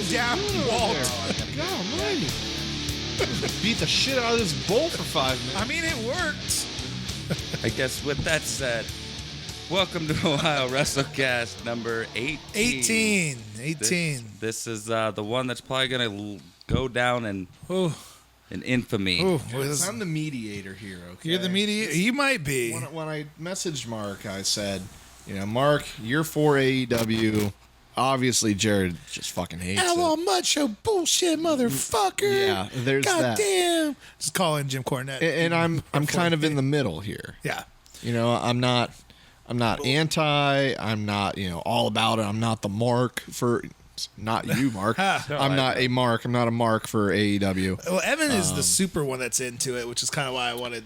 down, Walt. God almighty. Beat the shit out of this bull for 5 minutes. I mean, it worked. I guess with that said, welcome to Ohio Wrestlecast number 18. 18. This is the one that's probably going to go down in infamy. I'm the mediator here, okay? You're the mediator. You might be. When I messaged Mark, I said, Mark, you're for AEW. Obviously, Jared just fucking hates Hello, it. macho bullshit, motherfucker. Yeah, there's God that. damn. Just calling Jim Cornette. And I'm kind of in the middle here. Yeah. I'm not anti. I'm not all about it. I'm not the mark for. Not you, Mark. I'm not a mark. I'm not a mark for AEW. Well, Evan is the super one that's into it, which is kind of why I wanted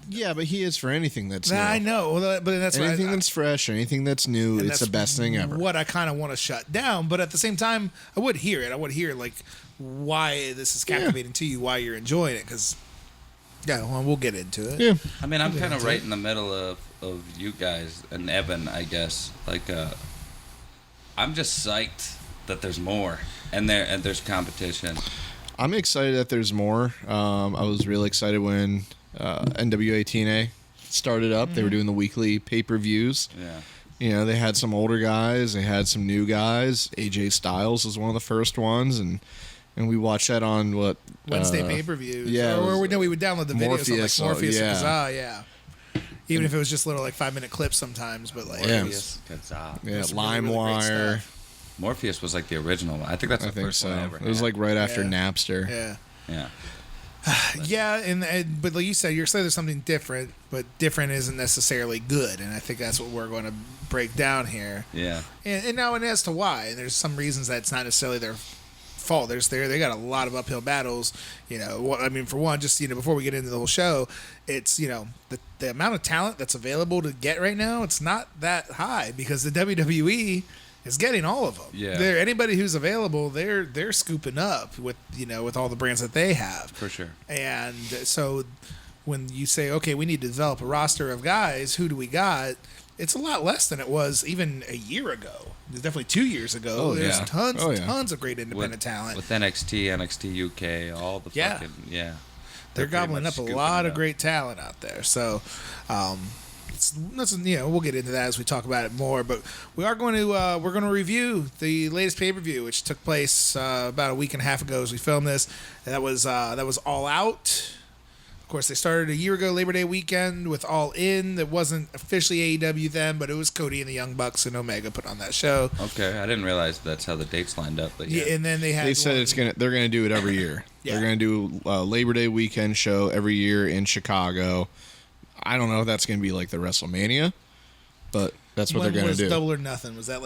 Yeah, but he is for anything that's new. I know, but that's anything why that's fresh, anything that's new. It's the best thing ever. What I kind of want to shut down, but at the same time, I would hear it. I would hear why this is captivating to you, why you're enjoying it, because we'll get into it. Yeah, I mean, I'm kind of right in the middle of you guys and Evan, I guess. I'm just psyched that there's more and there's competition. I'm excited that there's more. I was really excited when NWA TNA started up. They were doing the weekly pay-per-views. Yeah. They had some older guys. They had some new guys. AJ Styles was one of the first ones, and we watched that on Wednesday pay-per-views. Yeah. Or we would download the videos Morpheus, on Morpheus yeah. and Kazaa, yeah. Even if it was just little 5-minute clips sometimes, but Morpheus, Kazaa. Yeah, really, really great LimeWire. stuff. Morpheus was the original one. I think that's the first so. one I ever It was had. right after Yeah. Napster. Yeah. Yeah. Yeah, but like you said, you're saying there's something different, but different isn't necessarily good, and I think that's what we're going to break down here. Yeah. And now, and as to why, and there's some reasons that's not necessarily their fault. They got a lot of uphill battles. I mean, for one, just before we get into the whole show, it's the amount of talent that's available to get right now. It's not that high because the WWE is getting all of them. Yeah. Anybody who's available, they're scooping up with with all the brands that they have. For sure. And so when you say, okay, we need to develop a roster of guys, who do we got? It's a lot less than it was even a year ago. Definitely 2 years ago. Oh, There's yeah. tons of great independent talent. With NXT, NXT UK, all the Yeah. fucking, They're pretty gobbling much up a scooping lot it of up. great talent out there. So, we'll get into that as we talk about it more. But we are going to review the latest pay-per-view, which took place about a week and a half ago as we filmed this. And that was All Out. Of course, they started a year ago, Labor Day weekend, with All In. That wasn't officially AEW then, but it was Cody and the Young Bucks and Omega put on that show. Okay, I didn't realize that's how the dates lined up, but yeah. And then they said they're gonna do it every year. Yeah. They're gonna do a Labor Day weekend show every year in Chicago. I don't know if that's gonna be like the WrestleMania, but that's what they're gonna do. Double or Nothing? Was that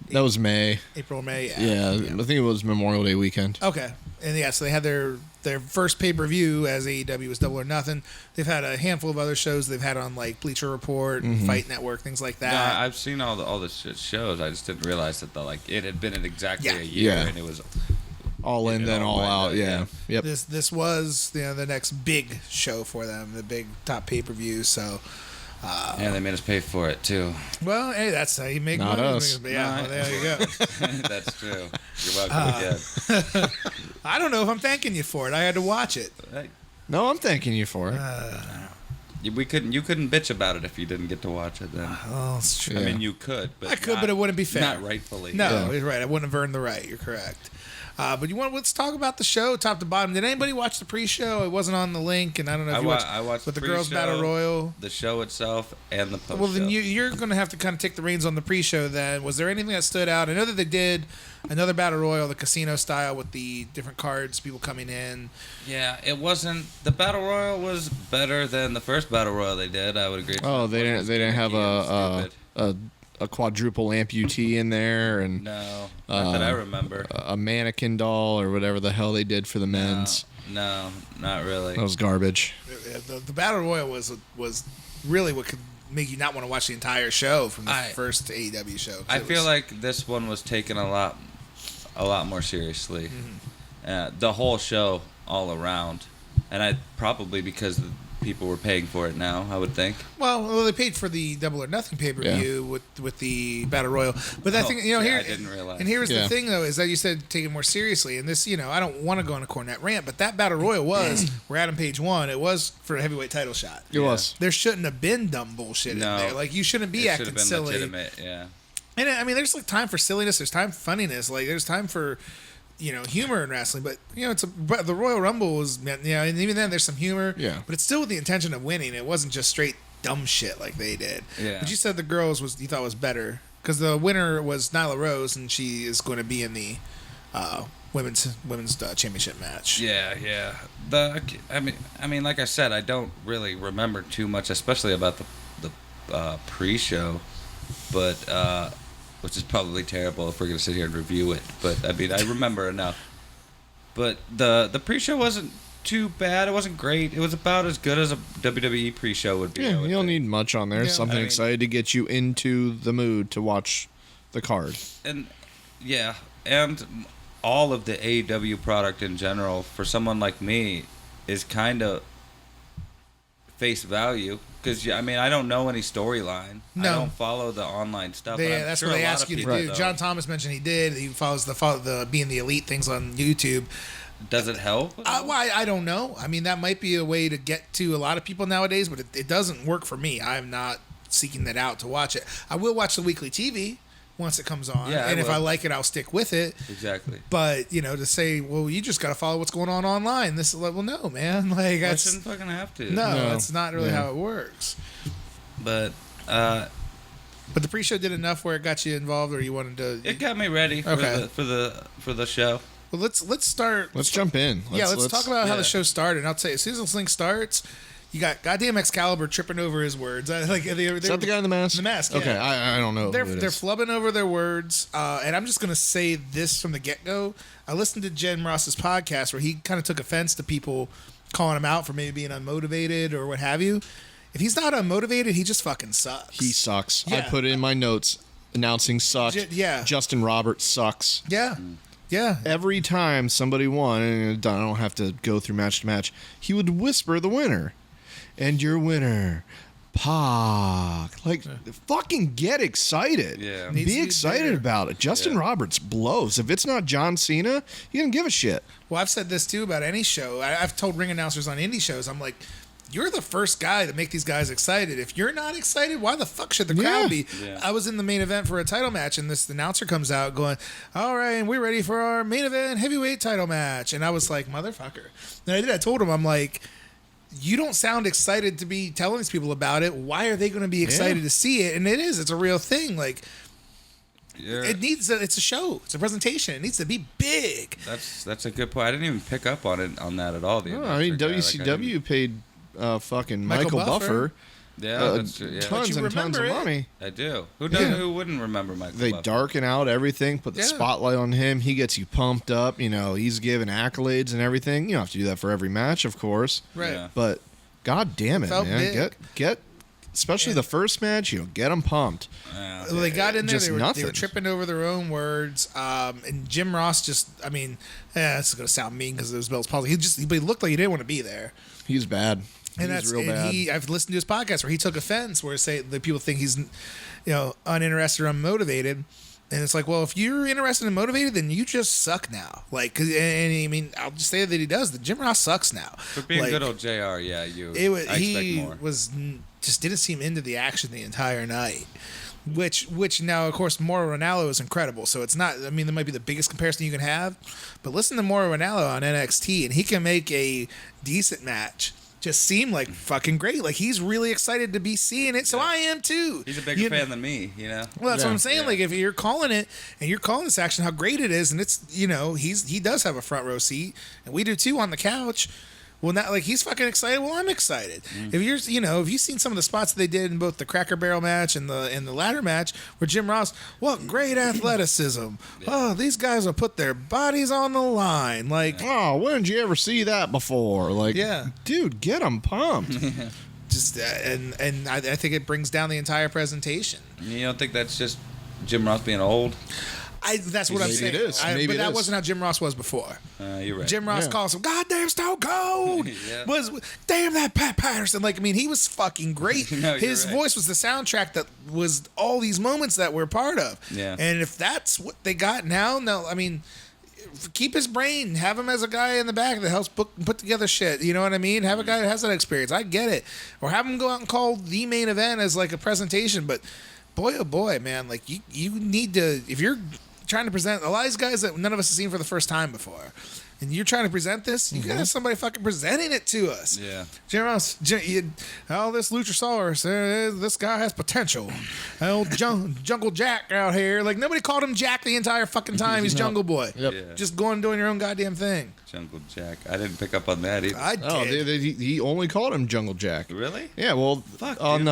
That was May. April, May? Yeah, I think it was Memorial Day weekend. Okay. And so they had their first pay-per-view as AEW was Double or Nothing. They've had a handful of other shows they've had on Bleacher Report, Fight Network, things like that. No, I've seen all the shows. I just didn't realize that it had been in exactly a year, Yeah. and it was All in, then all out. Yeah. Yep. This was the next big show for them, the big top pay-per-view. So, and they made us pay for it too. well, hey, that's how you make Not money. us. Yeah, well, there you go. That's true. You're welcome again. I don't know if I'm thanking you for it. I had to watch it. Hey, No, I'm thanking you for it. you couldn't bitch about it if you didn't get to watch it then. Oh, it's true. I Yeah. mean, you could, but I could, not- but it wouldn't be fair. Not rightfully. No, Yeah. you're right. I wouldn't have earned the right. You're correct. But let's talk about the show, top to bottom. Did anybody watch the pre-show? It wasn't on the link, and I don't know if you watched. I watched with the pre-show, Girls Battle Royal. the show itself, and the post. Well, then you're going to have to kind of take the reins on the pre-show. Then, was there anything that stood out? I know that they did another Battle Royal, the casino style, with the different cards, people coming in. Yeah, it wasn't. The Battle Royal was better than the first Battle Royal they did. I would agree. Oh, they didn't have a quadruple amputee in there and No, not that I remember. a mannequin doll or whatever the hell they did for the men's. No, not really. That was garbage. The Battle Royal was really what could make you not want to watch the entire show from the first AEW show. I feel like this one was taken a lot more seriously. The whole show all around, and probably because people were paying for it now, I would think. Well, they paid for the Double or Nothing pay-per-view with the Battle Royal. But I think, here... I didn't realize. And here's the thing, though, is that you said take it more seriously. And this, I don't want to go on a Cornette rant, but that Battle Royal was, where Adam Page won, it was for a heavyweight title shot. It was. There shouldn't have been dumb bullshit in there. Like, you shouldn't be acting silly. Legitimate, yeah. And, I mean, there's, like, time for silliness. There's time for funniness. Like, there's time for... humor in wrestling, but but the Royal Rumble was, and even then there's some humor, but it's still with the intention of winning. It wasn't just straight dumb shit like they did. Yeah. But you said the girls you thought was better because the winner was Nyla Rose, and she is going to be in the women's championship match. Yeah. I mean, like I said, I don't really remember too much, especially about the pre-show, but. Which is probably terrible if we're going to sit here and review it. But, I mean, I remember enough. But the pre-show wasn't too bad. It wasn't great. It was about as good as a WWE pre-show would be. Yeah, you don't need much on there. Something excited to get you into the mood to watch the card. And all of the AEW product in general, for someone like me, is kind of face value. Because, I mean, I don't know any storyline. No. I don't follow the online stuff. That's what they ask you to do. John Thomas mentioned he did. He follows the being the elite things on YouTube. Does it help? I don't know. I mean, that might be a way to get to a lot of people nowadays, but it doesn't work for me. I'm not seeking that out to watch it. I will watch the weekly TV once it comes on. Yeah, and if I like it, I'll stick with it. Exactly. But, to say, well, you just got to follow what's going on online. This is like, well, no, man. Like, I shouldn't fucking have to. No, that's not really how it works. But the pre-show did enough where it got you involved, or you wanted to... It got me ready for the show. Well, let's start... Let's jump in. Let's talk about how the show started. And I'll tell you, as soon as this thing starts... You got goddamn Excalibur tripping over his words. Is that the guy in the mask? The mask, Okay, I don't know. They're flubbing over their words. And I'm just going to say this from the get-go. I listened to Jim Ross's podcast where he kind of took offense to people calling him out for maybe being unmotivated or what have you. If he's not unmotivated, he just fucking sucks. He sucks. Yeah. I put it in my notes. Announcing sucked. Justin Roberts sucks. Yeah. Yeah. Every time somebody won, and I don't have to go through match to match, he would whisper the winner. And your winner, Pac. Like, fucking get excited. Yeah. Be excited about it. Justin Roberts blows. If it's not John Cena, he doesn't give a shit. Well, I've said this, too, about any show. I've told ring announcers on indie shows, I'm like, you're the first guy to make these guys excited. If you're not excited, why the fuck should the crowd be? Yeah. I was in the main event for a title match, and this announcer comes out going, all right, and we're ready for our main event heavyweight title match. And I was like, motherfucker. And I told him, I'm like... You don't sound excited to be telling these people about it. Why are they going to be excited to see it? And it's a real thing. Like, it's a show. It's a presentation. It needs to be big. That's a good point. I didn't even pick up on that. I mean, WCW paid fucking Michael Buffer. Yeah, that's true. Yeah. Tons and tons of money. I do. Who wouldn't remember Michael They Buffer? Darken out everything, put the spotlight on him. He gets you pumped up. He's giving accolades and everything. You don't have to do that for every match, of course. Right. Yeah. But god damn it, man. Get especially the first match, get them pumped. They got in there. They were tripping over their own words. And Jim Ross just, I mean, it's going to sound mean because it was Bill's policy. He looked like he didn't want to be there. He's bad. And I've listened to his podcast where he took offense, where the people think he's, uninterested or unmotivated, and it's like, well, if you're interested and motivated, then you just suck now. Like, and I mean, I'll just say that he does. The Jim Ross sucks now. But being good old JR, I expect more. Just didn't seem into the action the entire night. Which now, of course, Mauro Ranallo is incredible. So it's not, I mean, that might be the biggest comparison you can have. But listen to Mauro Ranallo on NXT, and he can make a decent match just seem like fucking great. Like, he's really excited to be seeing it, so I am too. He's a bigger fan than me, Well, that's what I'm saying. Yeah. Like, if you're calling it, and you're calling this action how great it is, and it's, he does have a front row seat, and we do too on the couch. Well, not like he's fucking excited. Well, I'm excited. If you're, if you've seen some of the spots that they did in both the Cracker Barrel match and the ladder match, where Jim Ross, great athleticism. Yeah. Oh, these guys will put their bodies on the line. Like, oh, when did you ever see that before? Like, dude, get them pumped. Just and I think it brings down the entire presentation. You don't think that's just Jim Ross being old? That's what I'm Maybe saying. it is. Maybe but it that is. wasn't how Jim Ross was before. You're right. Jim Ross calls him goddamn Stone Cold. Yeah. Was damn that Pat Patterson. Like, I mean, he was fucking great. No, His right. voice was the soundtrack that was all these moments that we're part of. Yeah. And if that's what they got now, no, I mean, keep his brain. Have him as a guy in the back that helps put together shit. You know what I mean? Have a guy that has that experience. I get it. Or have him go out and call the main event as like a presentation. But boy, oh boy, man, like you need to, if you're trying to present a lot of these guys that none of us have seen for the first time before, and you're trying to present this, you gotta have somebody fucking presenting it to us. Yeah. Jim Ross, this Luchasaurus, this guy has potential. Old Jungle Jack out here, like nobody called him Jack the entire fucking time. He's Jungle Boy. Yep. Yeah. Just going and doing your own goddamn thing. Jungle Jack. I didn't pick up on that either. I did. Oh, he only called him Jungle Jack. Really? Yeah, well, Fuck, on dude,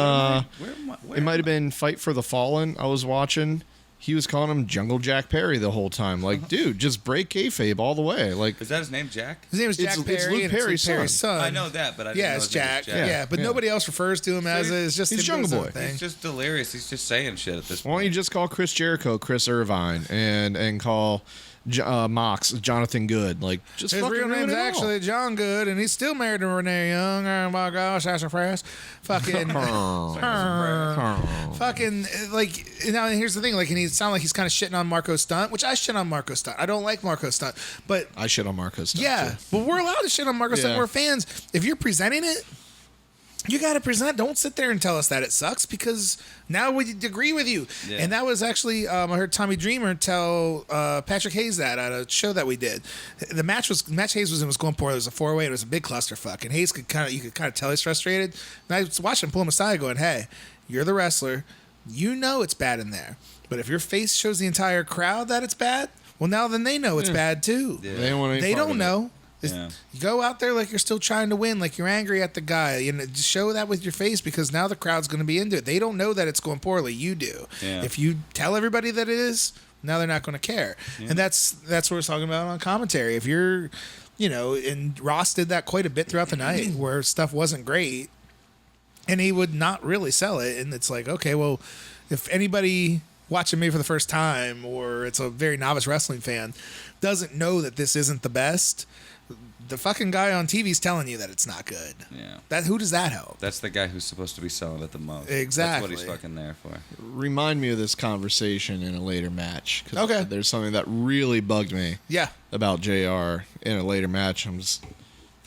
where it might have been Fight for the Fallen I was watching. He was calling him Jungle Jack Perry the whole time. Like, dude, just break kayfabe all the way. Like, Is that his name, Jack? His name is Jack It's Perry. Luke and it's Perry's Luke Perry's son. son. I know that, but I didn't Yeah, know it's his name was Jack. Jack. Yeah, but nobody else refers to him as it. It's just He's him doing his Jungle own Boy. thing. He's just delirious. He's just saying shit at this why don't point. you just call Chris Jericho Chris Irvine and call Mox Jonathan Good? Like, just His fucking real ruin name's it all. actually John Good, and he's still married to Renee Young. Oh my gosh, that's a press. Fucking, fucking, like, now here's the thing, like, and he sound like he's kind of shitting on Marco Stunt, which I shit on Marco Stunt. I don't like Marco Stunt, but I shit on Marcos. Stuff yeah, too. but we're allowed to shit on Marco Stunt. Yeah. We're fans. If you're presenting it, you got to present. Don't sit there and tell us that it sucks, because now we agree with you. Yeah. And that was actually I heard Tommy Dreamer tell Patrick Hayes that at a show that we did. The match Hayes was in was going poorly. It was a 4-way. It was a big clusterfuck. And Hayes you could kind of tell he's frustrated. And I was watching him pull him aside, going, "Hey, you're the wrestler. You know it's bad in there. But if your face shows the entire crowd that it's bad, well, now then they know it's bad too. Yeah. They don't want any They part don't of it. know." Yeah. You go out there like you're still trying to win, like you're angry at the guy. You know, just show that with your face, because now the crowd's going to be into it. They don't know that it's going poorly. You do. Yeah. If you tell everybody that it is, now they're not going to care. And that's what we're talking about on commentary. If you're, and Ross did that quite a bit throughout the night, where stuff wasn't great, and he would not really sell it. And it's like, okay, well, if anybody watching me for the first time, or it's a very novice wrestling fan, doesn't know that this isn't the best, the fucking guy on TV's telling you that it's not good. Yeah. Who does that help? That's the guy who's supposed to be selling it the most. Exactly. That's what he's fucking there for. Remind me of this conversation in a later match. 'Cause Okay. There's something that really bugged me Yeah. about JR in a later match.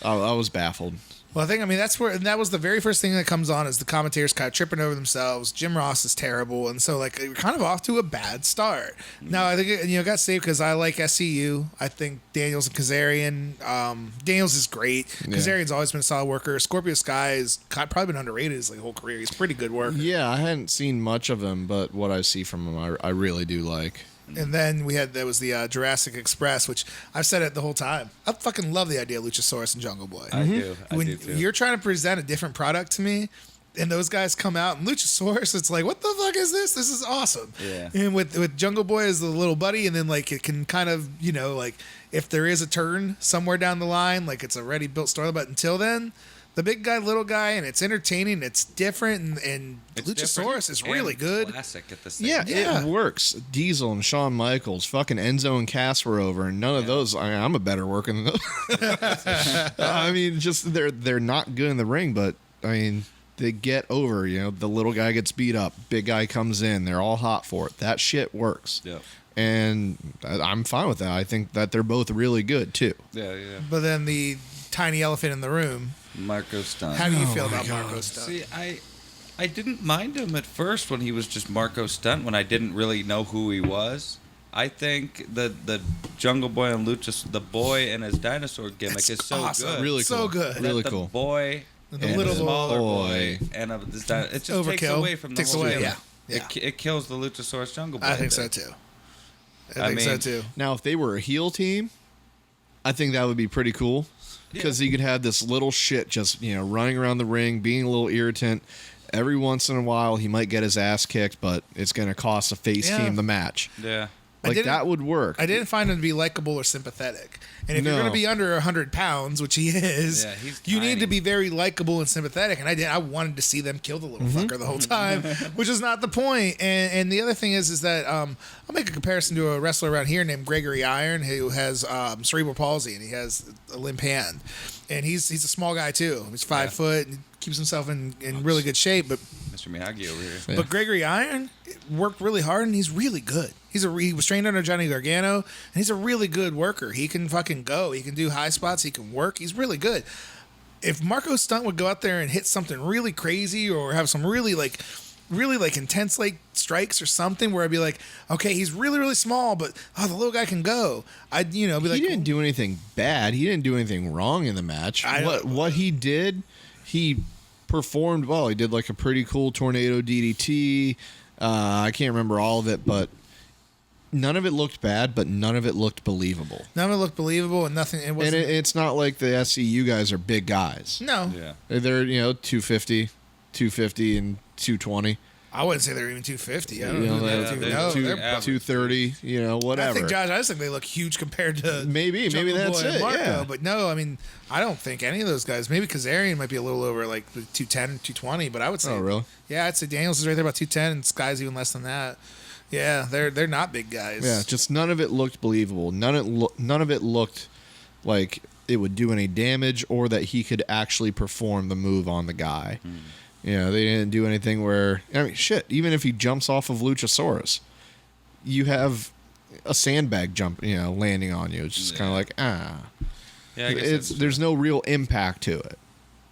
I was baffled. Well, that was the very first thing that comes on, is the commentators kind of tripping over themselves. Jim Ross is terrible, and so like we're kind of off to a bad start. Now I think it got saved because I like SCU. I think Daniels and Kazarian. Daniels is great. Yeah. Kazarian's always been a solid worker. Scorpio Sky is probably been underrated his whole career. He's a pretty good worker. Yeah, I hadn't seen much of him, but what I see from him, I really do like. And then there was the Jurassic Express, which I've said it the whole time. I fucking love the idea of Luchasaurus and Jungle Boy. I do. I When do too. you're trying to present a different product to me, and those guys come out and Luchasaurus, it's like, what the fuck is this? This is awesome. Yeah. And with Jungle Boy as the little buddy, and then like it can kind of, like if there is a turn somewhere down the line, like it's a ready built story. But until then, the big guy, little guy, and it's entertaining, it's different, and It's Luchasaurus different is and really good. Classic at the same Yeah, time. Yeah. it works. Diesel and Shawn Michaels, fucking Enzo and Cass were over, and none of those. I'm a better worker than those. I mean, just they're not good in the ring, but I mean, they get over. The little guy gets beat up, big guy comes in, they're all hot for it. That shit works. Yeah. And I'm fine with that. I think that they're both really good too. Yeah. But then the tiny elephant in the room. Marco Stunt. How do you feel about Marco Stunt? See, I didn't mind him at first when he was just Marco Stunt, when I didn't really know who he was. I think the Jungle Boy and the boy and his dinosaur gimmick It's is so awesome. good. Really So cool. good. Really that cool. The boy The and little the smaller boy. and of this it just takes Overkill. away from the Takes whole away, gimmick. yeah. It kills the Luchasaurus Jungle Boy. I think bit. so too. I I think so mean- too. Now, if they were a heel team, I think that would be pretty cool. Because you could have this little shit just, running around the ring, being a little irritant. Every once in a while, he might get his ass kicked, but it's going to cost the face Yeah. team the match. Yeah. Like, that would work. I didn't find him to be likable or sympathetic. And if you're No. going to be under 100 pounds, which he is, Yeah, he's you need tiny. to be very likable and sympathetic. And I wanted to see them kill the little fucker the whole time, which is not the point. And the other thing is that I'll make a comparison to a wrestler around here named Gregory Iron, who has cerebral palsy and he has a limp hand. And he's a small guy too. He's 5 foot and keeps himself in really good shape. But Mr. Miyagi over here. Yeah. But Gregory Iron worked really hard, and he's really good. He was trained under Johnny Gargano, and he's a really good worker. He can fucking go. He can do high spots. He can work. He's really good. If Marco Stunt would go out there and hit something really crazy or have some really intense like strikes or something, where I'd be like, okay, he's really really small, but the little guy can go. I'd be like, He didn't do anything bad. He didn't do anything wrong in the match. What he did, he performed well. He did like a pretty cool tornado DDT. I can't remember all of it, but none of it looked bad, but none of it looked believable. None of it looked believable, and nothing. It wasn't. And it's not like the SCU guys are big guys. No, Yeah. They're 250, and 220. I wouldn't say they're even 250. I don't You know, know. they're Even they're know. two- They're- average. 230. Whatever. I think Josh. I just think they look huge compared to Maybe Jungle that's Boy and it, Marco, yeah. but no, I mean, I don't think any of those guys. Maybe Kazarian might be a little over like the 210, 220, but I would say, Oh, really? Yeah, I'd say Daniels is right there about 210, and Sky's even less than that. Yeah, they're not big guys. Yeah, just none of it looked believable. None of it looked like it would do any damage or that he could actually perform the move on the guy. They didn't do anything where, shit, even if he jumps off of Luchasaurus, you have a sandbag landing on you. It's just kind of like, Yeah, I guess there's no real impact to it.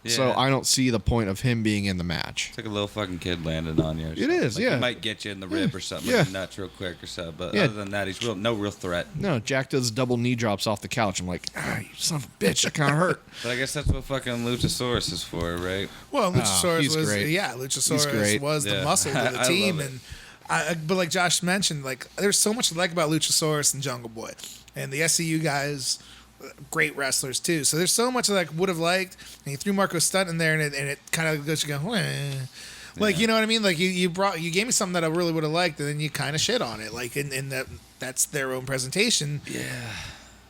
So Yeah. I don't see the point of him being in the match. It's like a little fucking kid landing on you. Or something. is, Like, yeah. He might get you in the rib or something, Yeah. like nuts real quick or something. But Yeah. other than that, he's no real threat. No, Jack does double knee drops off the couch. I'm like, you son of a bitch, that kind of hurt. But I guess that's what fucking Luchasaurus is for, right? Well, Luchasaurus he's was great. Luchasaurus was the Yeah. muscle of the I team, love it. and but like Josh mentioned, like there's so much to like about Luchasaurus and Jungle Boy, and the SCU guys, great wrestlers too. So there's so much that I would have liked, and you threw Marco Stunt in there, and it kind of goes, you go, like you know what I mean? Like you gave me something that I really would have liked, and then you kind of shit on it, like in that's their own presentation. Yeah.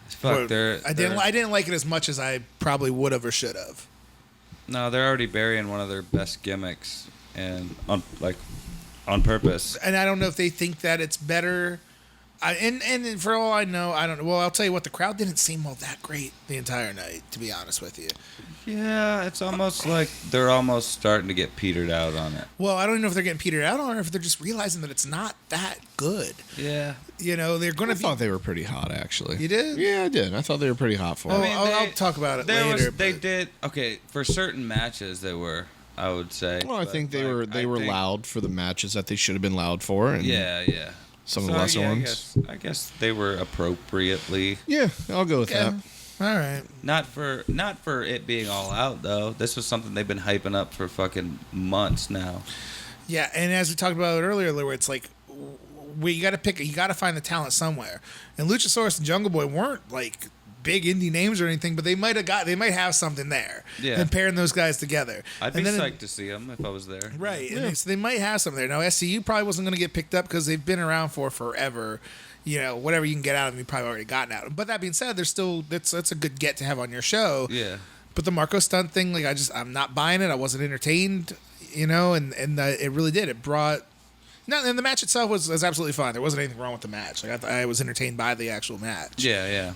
Fuck, I didn't like it as much as I probably would have or should have. No, they're already burying one of their best gimmicks, and on purpose. And I don't know if they think that it's better. And for all I know, I don't know. Well, I'll tell you what, the crowd didn't seem all that great the entire night, to be honest with you. Yeah, it's almost like they're almost starting to get petered out on it. Well, I don't know if they're getting petered out on it or if they're just realizing that it's not that good. Yeah. They're going I to be. thought they were pretty hot, actually. You did? Yeah, I did. I thought they were pretty hot for Well, it. mean, I'll talk about it later. They but- did okay for certain matches. They were, I would say. Well, I But, think they like, were I think- loud for the matches that they should have been loud for. And Yeah. Some of the lesser ones. I guess they were appropriately. Yeah, I'll go with Yeah. that. All right. Not for it being all out though. This was something they've been hyping up for fucking months now. Yeah, and as we talked about it earlier, where it's like, you got to find the talent somewhere. And Luchasaurus and Jungle Boy weren't like big indie names or anything, but they might have something there. Yeah. And pairing those guys together. I'd be And then psyched to see them if I was there. Right. And so they might have something there. Now, SCU probably wasn't going to get picked up because they've been around for forever. Whatever you can get out of them, you probably already gotten out of them. But that being said, that's a good get to have on your show. Yeah. But the Marco Stunt thing, like I'm not buying it. I wasn't entertained, and it really did. It brought. No, and the match itself was absolutely fine. There wasn't anything wrong with the match. Like I was entertained by the actual match. Yeah.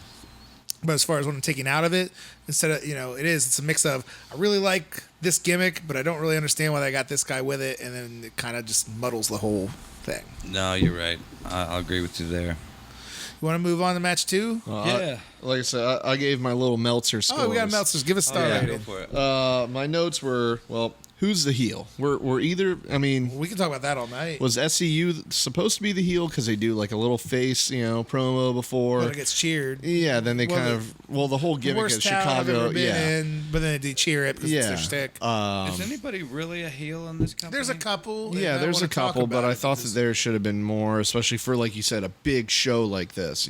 But as far as what I'm taking out of it, instead of it's a mix of I really like this gimmick, but I don't really understand why they got this guy with it, and then it kind of just muddles the whole thing. No, you're right. I'll agree with you there. You want to move on to match 2? Yeah. Like I said, I gave my little Meltzer scores. Oh, we got Meltzer's. Give us a star Yeah, rating. go for it. My notes were, who's the heel? We're either, We can talk about that all night. was SCU supposed to be the heel because they do like a little face, promo before? But it gets cheered. Yeah, then they Well, the whole The gimmick worst is town I've Chicago. ever been Yeah. in, but then they cheer it because it's their shtick. Is anybody really a heel in this company? There's a couple. and Yeah, I there's a wanna talk couple, but about I it thought that because- there should have been more, especially for, like you said, a big show like this,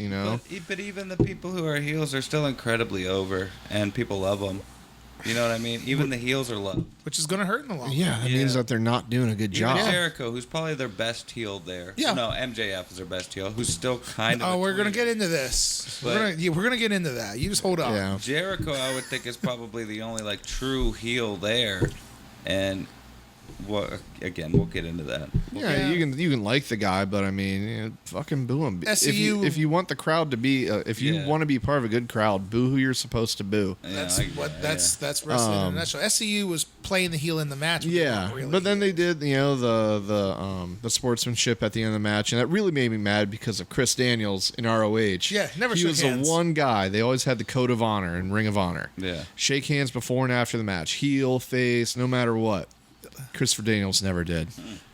But even the people who are heels are still incredibly over, and people love them. You know what I mean? Even the heels are loved. which is going to hurt in the long run. Yeah, that means that they're not doing a good job. Even Jericho, who's probably their best heel there. Yeah. No, MJF is their best heel, who's still kind of. Oh, we're going to get into this. But- We're gonna get into that. You just hold on. Yeah. Jericho, I would think, is probably the only like true heel there, and again, we'll get into that. Yeah, you can like the guy, but I mean, fucking boo him. SCU If you want the crowd to be, if you want to be part of a good crowd, boo who you're supposed to boo. That's that's wrestling in a nutshell. SCU was playing the heel in the match. But they Yeah, weren't really but then they heels. did, the sportsmanship at the end of the match, and that really made me mad because of Chris Daniels in ROH. Yeah, never He shook was hands. the one guy. They always had the code of honor and Ring of Honor. Yeah. Shake hands before and after the match, heel, face, no matter what. Christopher Daniels never did.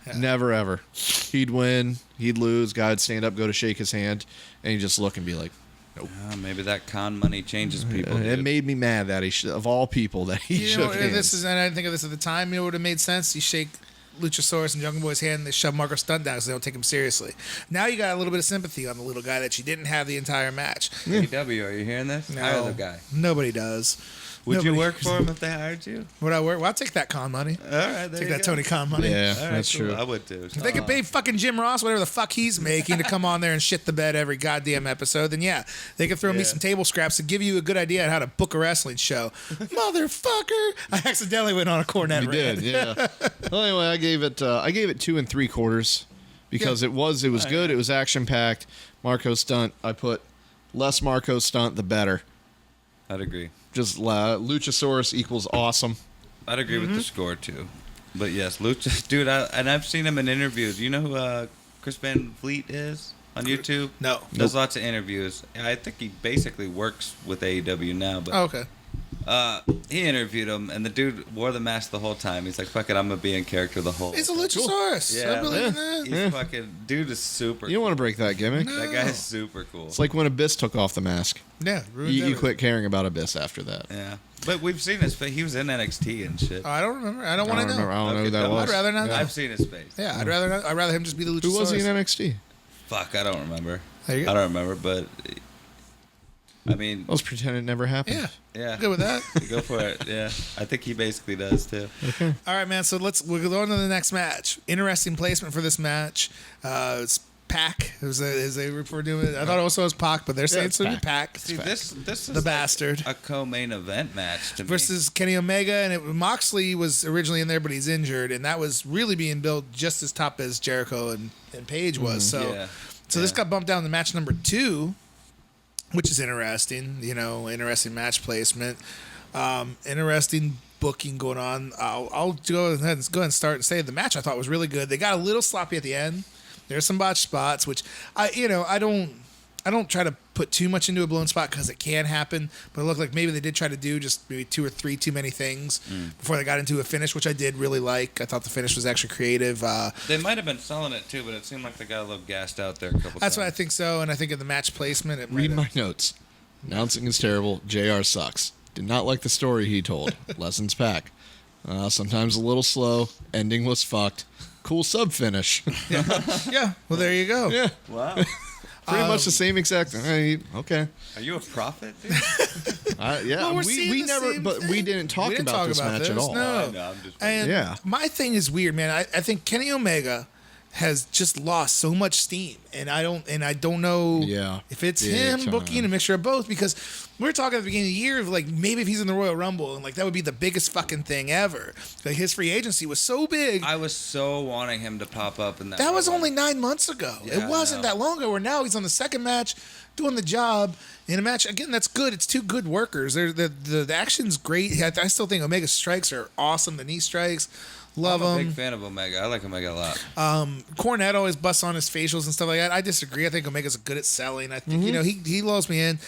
Yeah. Never ever. He'd win, he'd lose, guy'd stand up, go to shake his hand, and he'd just look and be like, nope. Maybe that con money changes people. It dude. made me mad that of all people that he You know, shook hands. this is, and I didn't think of this at the time. You know, it would have made sense. You shake Luchasaurus and Jungle Boy's hand, and they shove Marco Stunt down because they don't take him seriously. Now you got a little bit of sympathy on the little guy that you didn't have the entire match. AEW, are you hearing this? Hire the guy. Nobody does. Would you Nobody- work for him if they hired you? Would I work? Well, I'll take that con money. All right, there Take you that go. Tony Khan money. Yeah, All right, that's cool. true. I would too. If they could pay fucking Jim Ross whatever the fuck he's making to come on there and shit the bed every goddamn episode, then yeah, they could throw me Yeah. some table scraps to give you a good idea on how to book a wrestling show. Motherfucker! I accidentally went on a cornet You rant. did, yeah. Well, anyway, I gave it 2 3/4 because it was good. It was action packed. Marco Stunt. I put less Marco Stunt, the better. I'd agree. Just Luchasaurus equals awesome. I'd agree with the score too. But yes, Lucha, dude, I've seen him in interviews. You know who Chris Van Vliet is on YouTube? No. Does lots of interviews. I think he basically works with AEW now, but Oh, okay. he interviewed him, and the dude wore the mask the whole time. He's like, "Fuck it, I'm gonna be in character the whole." He's a time." Luchasaurus. Yeah, I believe in that. He's fucking dude is super. You don't want to break that gimmick. No. That guy is super cool. It's like when Abyss took off the mask. Yeah, ruins You everything. quit caring about Abyss after that. Yeah, but we've seen his face. He was in NXT and shit. Oh, I don't remember. I don't want to know. I don't know who that Okay, was. I'd rather not know. I've seen his face. Yeah, I'd rather not. I'd rather him just be the Luchasaurus. Who was he in NXT? Fuck, I don't remember. There you go. I don't remember, but I mean, Let's pretend it never happened. Yeah, yeah, good with that. go for it. Yeah, I think he basically does too. All right, man. So we'll go on to the next match. Interesting placement for this match. It's Pac. Is they refer to it? I thought it also was Pac, but they're saying it's going to be Pac. See, this is The like bastard. a co-main event match to me. Versus Kenny Omega, and Moxley was originally in there, but he's injured, and that was really being built just as top as Jericho and Paige was. So, Yeah. so this got bumped down to match number 2, which is interesting. You know, interesting match placement, interesting booking going on. I'll go ahead and start and say the match I thought was really good. They got a little sloppy at the end. There's some botched spots, which I don't try to put too much into a blown spot because it can happen. But it looked like maybe they did try to do just maybe 2 or 3 too many things before they got into a finish, which I did really like. I thought the finish was actually creative. They might have been selling it too, but it seemed like they got a little gassed out there a couple times. That's what I think so, and I think in the match placement, it Read might my notes. Announcing is terrible. JR sucks. Did not like the story he told. Lessons pack. Sometimes a little slow. Ending was fucked. Cool sub finish. yeah. Well, there you go. Yeah. Wow. Pretty much the same exact. Okay. Are you a prophet, dude? Yeah. Well, we're seeing we the never, same but we thing. didn't talk We didn't about talk this about match at this, all. no. No, I'm just. And Yeah. my thing is weird, man. I think Kenny Omega has just lost so much steam, and I don't know Yeah. if it's Big him time. booking a mixture of both, because we were talking at the beginning of the year of like maybe if he's in the Royal Rumble and like that would be the biggest fucking thing ever. Like his free agency was so big. I was so wanting him to pop up in that. That was moment. only 9 months ago. Yeah, It wasn't I know. that long ago. Where now he's on the second match, doing the job in a match. Again, that's good. It's 2 good workers. The action's great. I still think Omega strikes are awesome. The knee strikes, love I'm a them. big fan of Omega. I like Omega a lot. Cornette always busts on his facials and stuff like that. I disagree. I think Omega's good at selling. I think he lulls me in.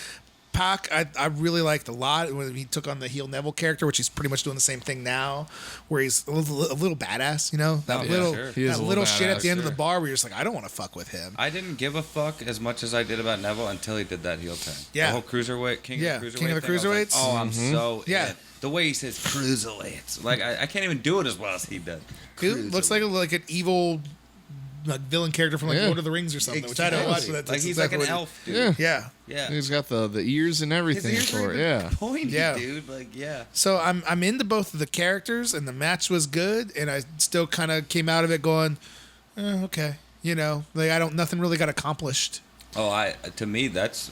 Pac, I really liked a lot when he took on the heel Neville character, which he's pretty much doing the same thing now, where he's a little badass, you know, that Oh, yeah, little sure. He is that a little little shit at badass, the end of the sure. bar where you're just like, I don't want to fuck with him. I didn't give a fuck as much as I did about Neville until he did that heel turn. Yeah. The whole cruiserweight, King of the Cruiserweight. King of the thing, I was like, Cruiserweights. oh, I'm so Yeah. in. The way he says cruiserweights, like I can't even do it as well as he did. He looks like an evil villain character from like Yeah. Lord of the Rings or something, which I don't watch. But that's Like he's exactly like an what elf, dude. Yeah. Yeah. Yeah. He's got the ears and everything His ears for are it. even Yeah. pointy, Yeah. dude. Like, yeah. So I'm into both of the characters, and the match was good, and I still kind of came out of it going, okay, like nothing really got accomplished. Oh, to me, that's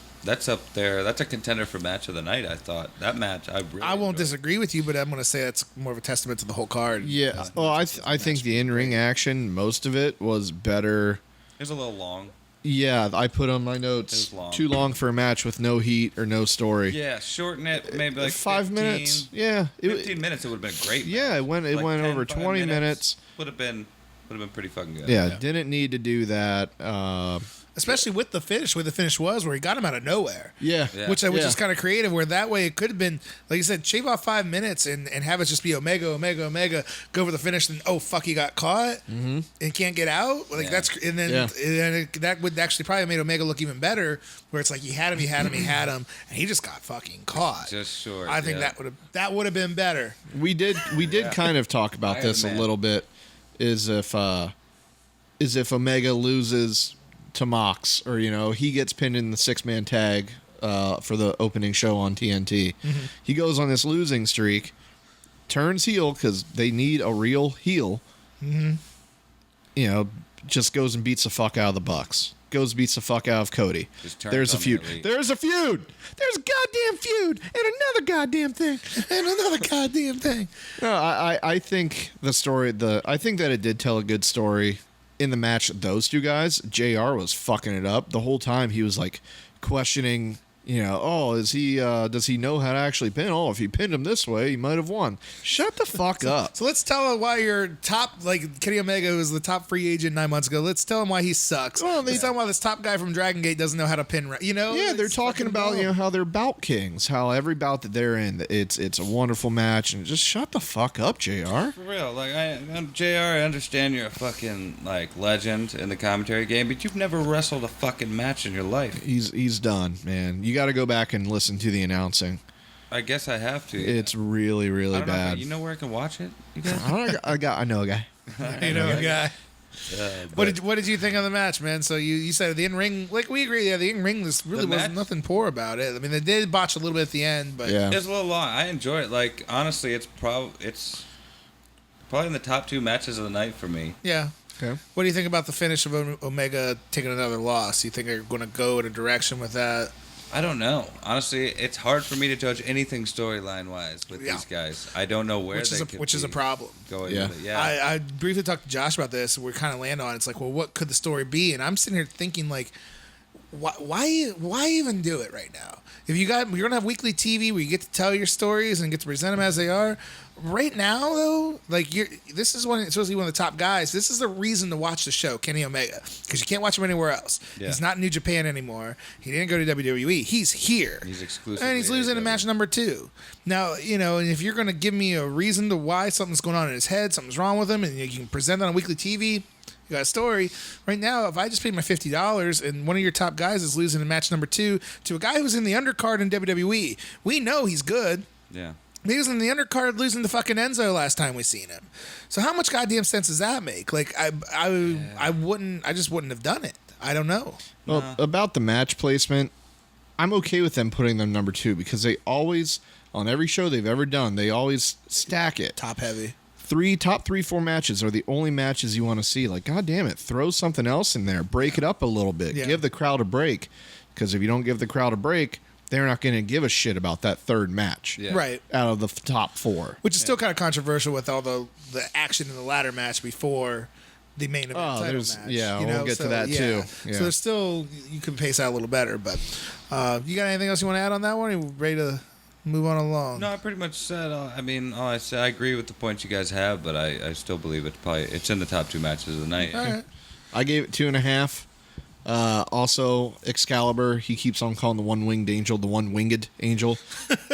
up there. That's a contender for match of the night. I thought that match. I won't enjoyed. disagree with you, but I'm going to say that's more of a testament to the whole card. Yeah. Well, I think the in-ring action, most of it was better. It was a little long. Yeah, I put on my It notes was long. too long for a match with no heat or no story. Yeah, shorten it maybe like 5 15, minutes. Yeah. 15 minutes. It would have been great. Yeah, match. it went Like over 10, 5 20 minutes. Would have been pretty fucking good. Yeah, didn't need to do that. Especially with the finish, where the finish was, where he got him out of nowhere. Yeah. Yeah. Which is kind of creative, where that way it could have been, like you said, shave off 5 minutes and have it just be Omega, go over the finish, and oh fuck, he got caught and can't get out. Like Yeah. that would actually probably made Omega look even better, where it's like he had him, and he just got fucking caught. Just short. I think yeah. that would have been better. We did kind of talk about Iron this Man. a little bit. Is if Omega loses to Mox, or he gets pinned in the 6-man tag for the opening show on TNT. He goes on this losing streak, turns heel because they need a real heel. Just goes and beats the fuck out of the Bucks. Beats the fuck out of Cody. Just turns There's a on the feud. Elite. There's a feud. There's a goddamn feud and another goddamn thing and another goddamn thing. No, I think the story. I think that it did tell a good story in the match. Those two guys, JR was fucking it up the whole time. He was like questioning. Is he? Does he know how to actually pin? Oh, if he pinned him this way, he might have won. Shut the fuck up. So let's tell him why you're top, like Kenny Omega was the top free agent 9 months ago. Let's tell him why he sucks. Well, let's tell him why this top guy from Dragon Gate doesn't know how to pin. Yeah, they're It's talking fucking about dumb. how they're bout kings, how every bout that they're in, it's a wonderful match, and just shut the fuck up, JR. For real, like I'm JR. I understand you're a fucking like legend in the commentary game, but you've never wrestled a fucking match in your life. He's done, man. You got to go back and listen to the announcing. I guess I have to. It's really, really I don't know, bad. you know where I can watch it? You guys? I know a guy. guy. But What did you think of the match, man? So you said the in ring, like we agree, the in ring really The wasn't match- nothing poor about it. I mean, they did botch a little bit at the end, but Yeah. it's a little long. I enjoy it. Like honestly, it's probably in the top 2 matches of the night for me. yeah. Okay. What do you think about the finish of Omega taking another loss? You think they're going to go in a direction with that? I don't know. Honestly, it's hard for me to judge anything storyline wise with Yeah. these guys. I don't know where Which is a problem. Going Yeah. with it. Yeah. I briefly talked to Josh about this. We're kind of land on it. It's like, well, what could the story be? And I'm sitting here thinking, like, why even do it right now? If you're gonna have weekly TV where you get to tell your stories and get to present them as they are. Right now, though, like this is supposed to be one of the top guys. This is the reason to watch the show, Kenny Omega, because you can't watch him anywhere else. Yeah. He's not in New Japan anymore. He didn't go to WWE. He's here. He's exclusively and he's losing in AEW. match number 2. Now, and if you're gonna give me a reason to why something's going on in his head, something's wrong with him, and you can present that on weekly TV. You got a story. Right now, if I just paid my $50 and one of your top guys is losing in match number 2 to a guy who's in the undercard in WWE, we know he's good. Yeah. He was in the undercard losing to fucking Enzo last time we seen him. So how much goddamn sense does that make? Like I just wouldn't have done it. I don't know. Well, about the match placement, I'm okay with them putting them number 2 because they always, on every show they've ever done, they always stack it. Top heavy. Top 3-4 matches are the only matches you want to see. Like, God damn it, throw something else in there. Break it up a little bit. Yeah. Give the crowd a break. Because if you don't give the crowd a break, they're not going to give a shit about that third match. Yeah. Right. Out of the top 4. Which is still kind of controversial with all the action in the ladder match before the main event title there's- match. yeah, we'll get to that too. Yeah. So there's still, you can pace out a little better. But you got anything else you want to add on that one? Are you ready to move on along? No, I pretty much said. All I said. I agree with the points you guys have, but I still believe it's in the top 2 matches of the night. All right. I gave it 2.5. Also, Excalibur, he keeps on calling the one-winged angel the one-winged angel.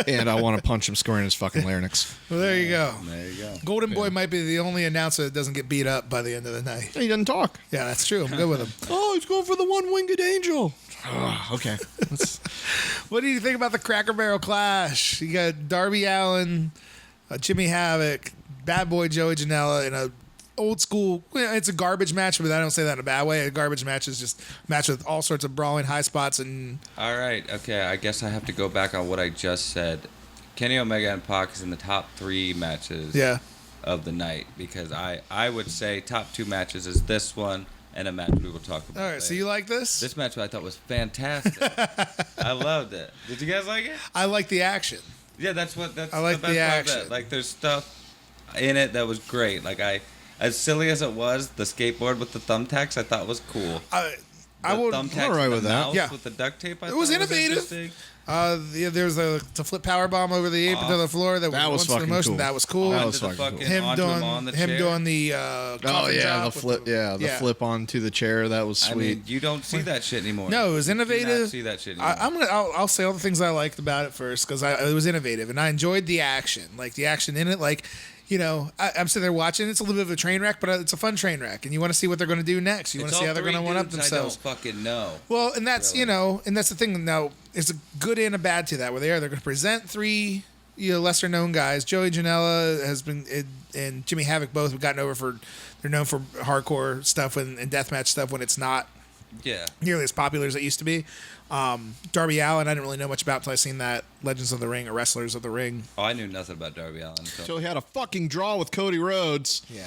And I want to punch him square in his fucking larynx. Well, there you go. There you go. Golden Boy might be the only announcer that doesn't get beat up by the end of the night. He doesn't talk. Yeah, that's true. I'm good with him. Oh, he's going for the one-winged angel. Okay. What do you think about the Cracker Barrel Clash? You got Darby Allin, Jimmy Havoc, Bad Boy Joey Janela in a old school. It's a garbage match, but I don't say that in a bad way. A garbage match is just a match with all sorts of brawling, high spots, and. All right, okay. I guess I have to go back on what I just said. Kenny Omega and Pac is in the top 3 matches. Yeah. Of the night, because I would say top 2 matches is this one and a match we will talk about. All right, later. so you like this? This match I thought was fantastic. I loved it. Did you guys like it? I like the action. Yeah, that's I like the best the part of action. it. Like, there's stuff in it that was great. Like, as silly as it was, the skateboard with the thumbtacks I thought was cool. I would. Thumbtacks I'm all right in the with that. mouth Yeah. with the duct tape. I It was thought innovative. interesting. There's a to flip power bomb over the apron to the floor. That was fucking motion. cool. That was cool. That Onto was the fucking cool. him onto doing him on the him chair. doing the Oh coffin yeah, drop the with flip. The flip onto the chair. That was I sweet. mean, you don't see that shit anymore. No, it was You do innovative. not see that shit anymore. I'll say all the things I liked about it first because it was innovative and I enjoyed the action, like the action in it. Like, I'm sitting there watching. It's a little bit of a train wreck, but it's a fun train wreck, and you want to see what they're going to do next. You want to see how they're going to one up themselves. I don't fucking know. Well, and that's Really. and that's the thing. Now, it's a good and a bad to that. Where they're going to present 3 lesser known guys. Joey Janela has been and Jimmy Havoc both have gotten over for. They're known for hardcore stuff and deathmatch stuff when it's not Yeah. nearly as popular as it used to be. Darby Allin, I didn't really know much about until I seen that Legends of the Ring or Wrestlers of the Ring. Oh, I knew nothing about Darby Allin until Until he had a fucking draw with Cody Rhodes. Yeah.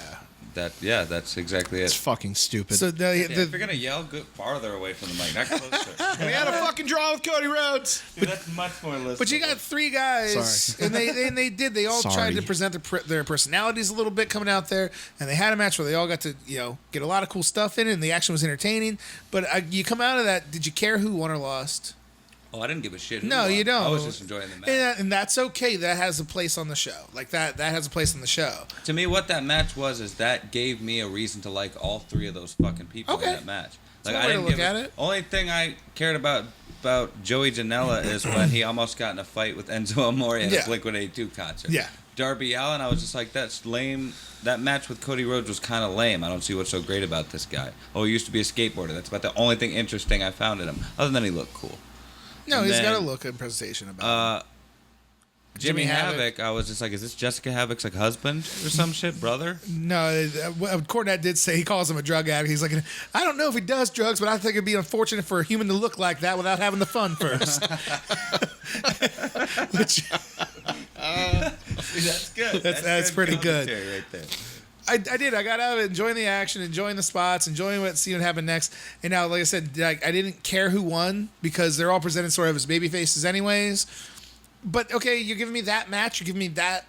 that. Yeah, that's exactly It's it. fucking stupid. So Yeah, if you're gonna yell, go farther away from the mic, not closer. and he had a fucking draw with Cody Rhodes. Dude, that's much more listenable. but you got 3 guys, Sorry. and they all tried Sorry. to present their personalities a little bit coming out there, and they had a match where they all got to get a lot of cool stuff in it, and the action was entertaining. But you come out of that, did you care who won or lost? Oh, I didn't give a shit. who No, won. you don't. I was just enjoying the match. And that's okay. That has a place on the show. Like that has a place on the show. To me, what that match was is that gave me a reason to like all 3 of those fucking people Okay. in that match. Like one I way to didn't look give at it. Only thing I cared about Joey Janela is when he almost got in a fight with Enzo Amore at Yeah. a Blink-182 concert. Yeah. Darby Allin, I was just like, that's lame. That match with Cody Rhodes was kind of lame. I don't see what's so great about this guy. Oh, he used to be a skateboarder. That's about the only thing interesting I found in him. Other than he looked cool. No, And he's got a then, look and presentation about it. Jimmy Jimmy Havoc, I was just like, is this Jessica Havoc's like husband or some shit, brother? No, Cornette did say he calls him a drug addict. He's like, I don't know if he does drugs, but I think it'd be unfortunate for a human to look like that without having the fun first. Which, That's good. That's pretty good. commentary right there. I did. I got out of it, enjoying the action, enjoying the spots, enjoying seeing what happened next. And now, like I said, I didn't care who won because they're all presented sort of as baby faces anyways. But okay, you're giving me that match. You're giving me that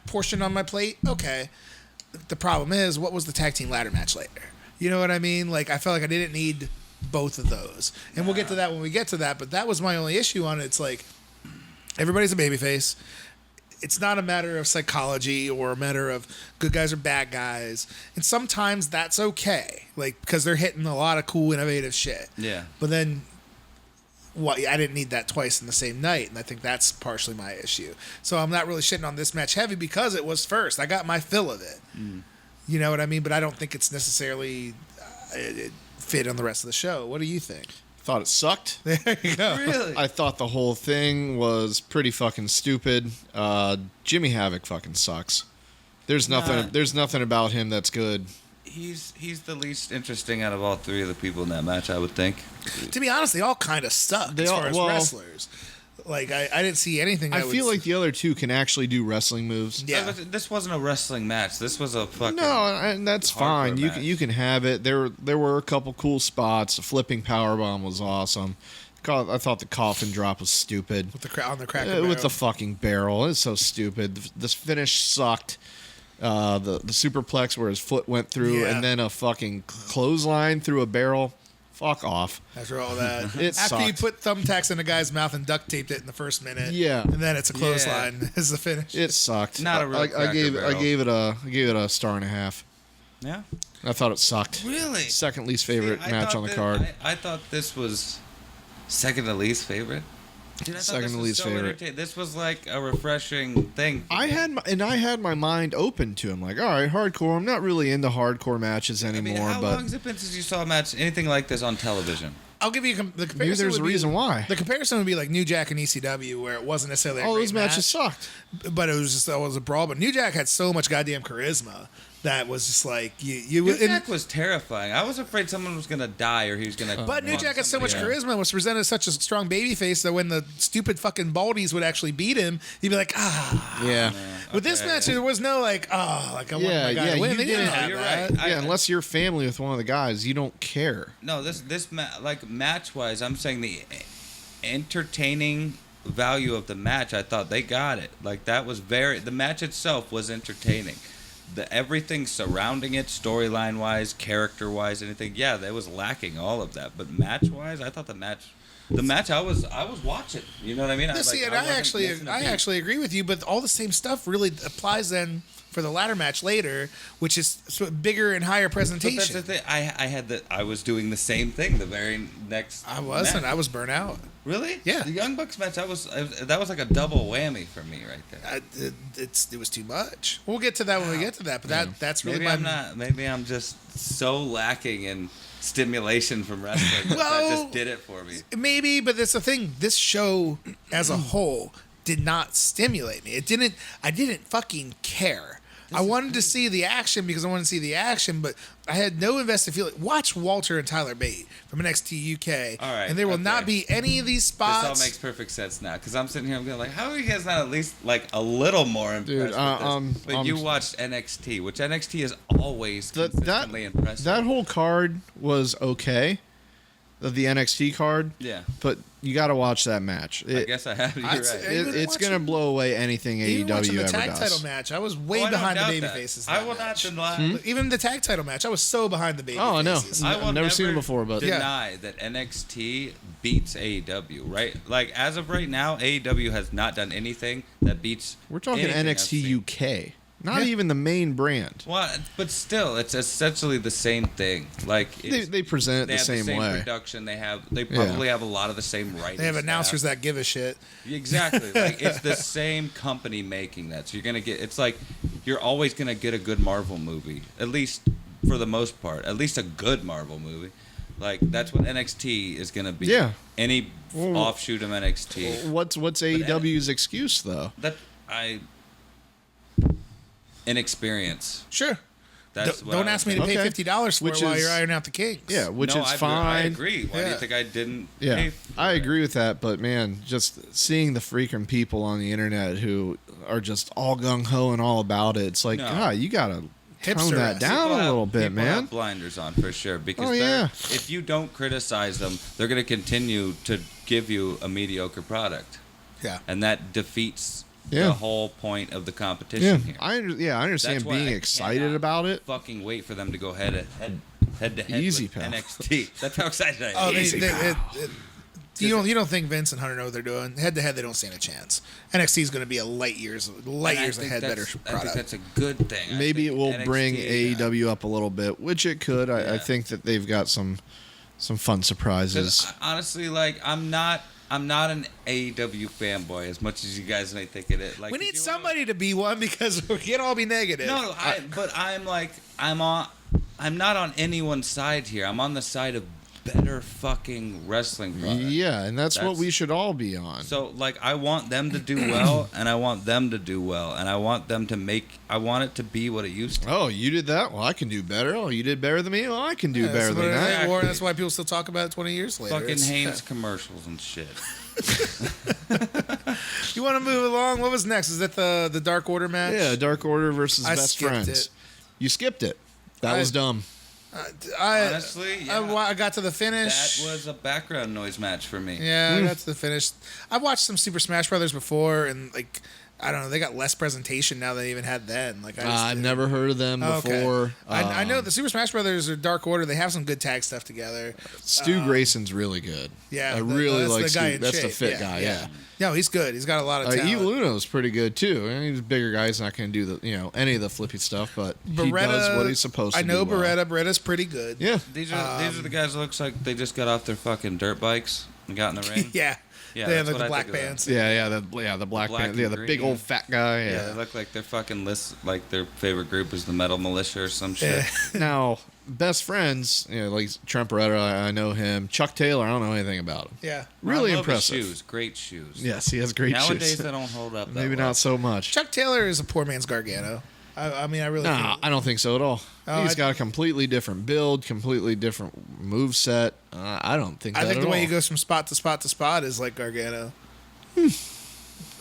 portion on my plate. Okay. The problem is, what was the tag team ladder match later? You know what I mean? Like, I felt like I didn't need both of those. And we'll get to that when we get to that. But that was my only issue on it. It's like, everybody's a babyface. It's not a matter of psychology or a matter of good guys or bad guys. And sometimes that's okay. Like, because they're hitting a lot of cool, innovative shit. Yeah. But then, I didn't need that twice in the same night. And I think that's partially my issue. So I'm not really shitting on this match heavy because it was first. I got my fill of it. You know what I mean? But I don't think it's necessarily it fit on the rest of the show. What do you think? Thought it sucked. There you go. Really? I thought the whole thing was pretty fucking stupid. Jimmy Havoc fucking sucks. There's nothing. Nah. There's nothing about him that's good. He's the least interesting out of all 3 of the people in that match, I would think. To be honest, they all kind of suck They as all- far as well- wrestlers. Like, I didn't see anything. I feel like the other 2 can actually do wrestling moves. Yeah. This wasn't a wrestling match. This was a fucking. No, and that's hardcore fine. match. You can have it. There were a couple cool spots. The flipping powerbomb was awesome. I thought the coffin drop was stupid. with the on the cracker With barrel. the fucking barrel, it's so stupid. This finish sucked. The superplex where his foot went through, Yeah. and then a fucking clothesline through a barrel. Fuck off. After all that, It after you sucked. put thumbtacks in a guy's mouth and duct taped it in the first minute, Yeah. and then it's a clothesline is the finish. It sucked. Not a real I Cracker gave Barrel. I gave it a star and a half. Yeah. I thought it sucked. Really? Second least favorite See, I match thought on the that- card. I thought this was second to least favorite. Dude, I thought Second this to was least so favorite. entertaining. This was like a refreshing thing. I had my mind open to him. Like, all right, hardcore. I'm not really into hardcore matches I anymore, mean, how but long has it been since you saw a match, anything like this on television? I'll give you the comparison. Maybe there's a reason why. The comparison would be like New Jack and ECW, where it wasn't necessarily. All great those matches sucked. but it was a brawl. But New Jack had so much goddamn charisma that was just like you. New Jack was terrifying. I was afraid someone was gonna die or he was gonna. But New Jack had so much charisma, was presented as such a strong baby face that when the stupid fucking baldies would actually beat him, he'd be like, Yeah. With this match, there was no like, I want my guy to win. They didn't have you're that. right. Yeah, unless you're family with one of the guys, you don't care. No, like match wise, I'm saying the entertaining value of the match. I thought they got it. Like that was the match itself was entertaining. Everything surrounding it, storyline wise, character wise, anything. Yeah, that was lacking all of that. But match wise, I thought the match I was watching. You know what I mean? I actually agree with you, but all the same stuff really applies then for the ladder match later, which is bigger and higher presentation. But that's the thing. I was doing the same thing the very next. I wasn't. match. I was burnt out. Really? Yeah. The Young Bucks match, that was like a double whammy for me right there. It was too much. We'll get to that when we get to that. But that's really Maybe I'm just so lacking in stimulation from wrestling that just did it for me. Maybe, but that's the thing. This show as a whole did not stimulate me. I didn't fucking care. I wanted to see the action because I wanted to see the action, but I had no invested feeling. Watch Walter and Tyler Bate from NXT UK, all right, and there will not be any of these spots. This all makes perfect sense now because I'm sitting here. I'm going like, how are you guys not at least like a little more impressed with this? But you watched NXT, which NXT is always consistently impressive. That whole card was okay. The NXT card. Yeah. But you got to watch that match. I guess I have. You're right. It's going to blow away anything AEW ever does. Even watching the tag title match, I was way behind the baby faces. I will not deny. Even the tag title match, I was so behind the baby faces. I know. I've never seen it before, but deny that NXT beats AEW, right? Like as of right now, AEW has not done anything that beats. We're talking NXT UK. Not even the main brand. Well, but still, it's essentially the same thing. Like they present it the same way. Production. They probably have a lot of the same writing. They have announcers that give a shit. Exactly. Like it's the same company making that. So you're gonna get. It's like you're always gonna get a good Marvel movie, at least for the most part. At least a good Marvel movie. Like that's what NXT is gonna be. Yeah. Any offshoot of NXT. What's AEW's excuse though? Inexperience. Sure. Don't ask me to pay $50 for it while you're ironing out the kinks. Yeah, which is fine. I agree. Why do you think I didn't pay for I it? agree with that, but man, just seeing the freaking people on the internet who are just all gung-ho and all about it, it's like, God, you got to tone that down a little bit, man. Have blinders on for sure because if you don't criticize them, they're going to continue to give you a mediocre product. Yeah. And that defeats the whole point of the competition here. I understand being excited about it. Fucking wait for them to go head to head Easy, with pal. NXT. That's how excited I am. You don't think Vince and Hunter know what they're doing? Head to head, they don't stand a chance. NXT is going to be a light years ahead better product. I think that's a good thing. Maybe it will bring AEW up a little bit, which it could. I think that they've got some fun surprises. Honestly, like I'm not an AEW fanboy as much as you guys may think it is. Like, we need somebody to be one because we can't all be negative. No, but I'm not on anyone's side here. I'm on the side of better fucking wrestling product. Yeah, and that's what we should all be on. So, like, I want them to do well, and I want them to do well, and I want them to I want it to be what it used to. Oh, you did that? Well, I can do better. Oh, you did better than me? Well, I can do better than that. Exactly. That's why people still talk about it 20 years later. Fucking Haynes commercials and shit. You want to move along? What was next? Is that the Dark Order match? Yeah, Dark Order versus Best Friends. It. You skipped it. That was dumb. Honestly, yeah. I got to the finish. That was a background noise match for me. Yeah, I got to the finish. I've watched some Super Smash Brothers before, and like, I don't know, they got less presentation now than they even had then. Like, I've never heard of them before. Okay. I know the Super Smash Brothers are Dark Order. They have some good tag stuff together. Stu Grayson's really good. Yeah, I really like the guy Stu. That's the fit guy. Yeah. No, he's good. He's got a lot of talent. Luno's pretty good too. I mean, he's a bigger guy. He's not going to do any of the flippy stuff, but he does what he's supposed to do. I know well. Beretta's pretty good. Yeah, these are the guys that looks like they just got off their fucking dirt bikes and got in the ring. Yeah, they have the black pants. The black pants. Yeah, the big old fat guy. Yeah, they look like their fucking list. Like their favorite group is the Metal Militia or some shit. Now best friends, like Trent Beretta, I know him. Chuck Taylor, I don't know anything about him. Yeah. Really I love his impressive. shoes, great shoes. Yes, he has great Nowadays shoes. they don't hold up. That Maybe well. not so much. Chuck Taylor is a poor man's Gargano. I mean, I really Nah, think. I don't think so at all. Oh, He's got a completely different build, completely different move set. I don't think. I that think at the way all. he goes from spot to spot to spot is like Gargano.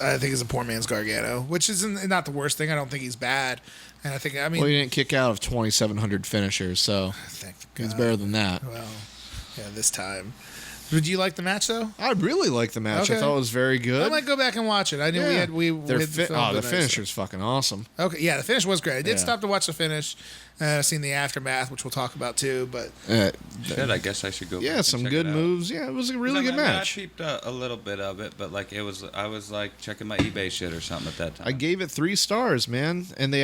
I think he's a poor man's Gargano, which is not the worst thing. I don't think he's bad, and I mean, Well, he didn't kick out of 2,700 finishers, so thank he's God. better than that. Well, yeah, this time. Did you like the match though? I really liked the match. Okay. I thought it was very good. I might go back and watch it. I knew Yeah. we Their had filmed the it, so- finisher's fucking awesome. Okay, yeah, the finish was great. I did Yeah. stop to watch the finish. I've seen the aftermath, which we'll talk about too. But Shit, I guess I should go. back yeah, and some check good it out. moves. Yeah, it was a really good match. I peeped a little bit of it, but like I was like checking my eBay shit or something at that time. I gave it 3 stars, man. And the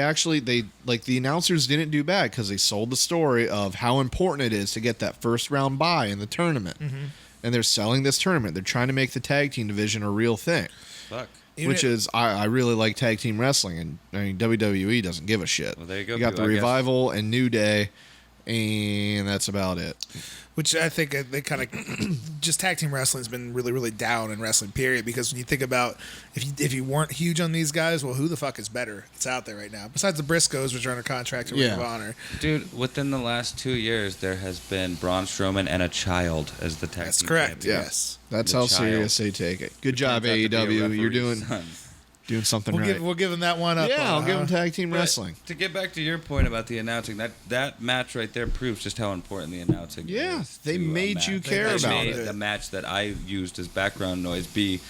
announcers didn't do bad because they sold the story of how important it is to get that first round bye in the tournament. Mm-hmm. And they're selling this tournament. They're trying to make the tag team division a real thing. Fuck. Which is, I really like tag team wrestling. And I mean, WWE doesn't give a shit. Well, there you go, You got people, the I guess. Revival and New Day, and that's about it. which I think they kind of just tag team wrestling's been really, really down in wrestling. Period. Because when you think about if you weren't huge on these guys, well, who the fuck is better? It's out there right now. Besides the Briscoes, which are under contract to Ring of Honor. Dude, within the last 2 years, there has been Braun Strowman and a child as the tag That's team correct. champion. Yes. That's The how child. serious they take it. Good job, Turns out to be a AEW. You're referee's doing son. something We'll right. we'll give them that one up. Yeah, I'll give them tag team But wrestling. To get back to your point about the announcing, that match right there proves just how important the announcing Yeah, is. they to a made match. you care They about made it. the match that I used as background noise be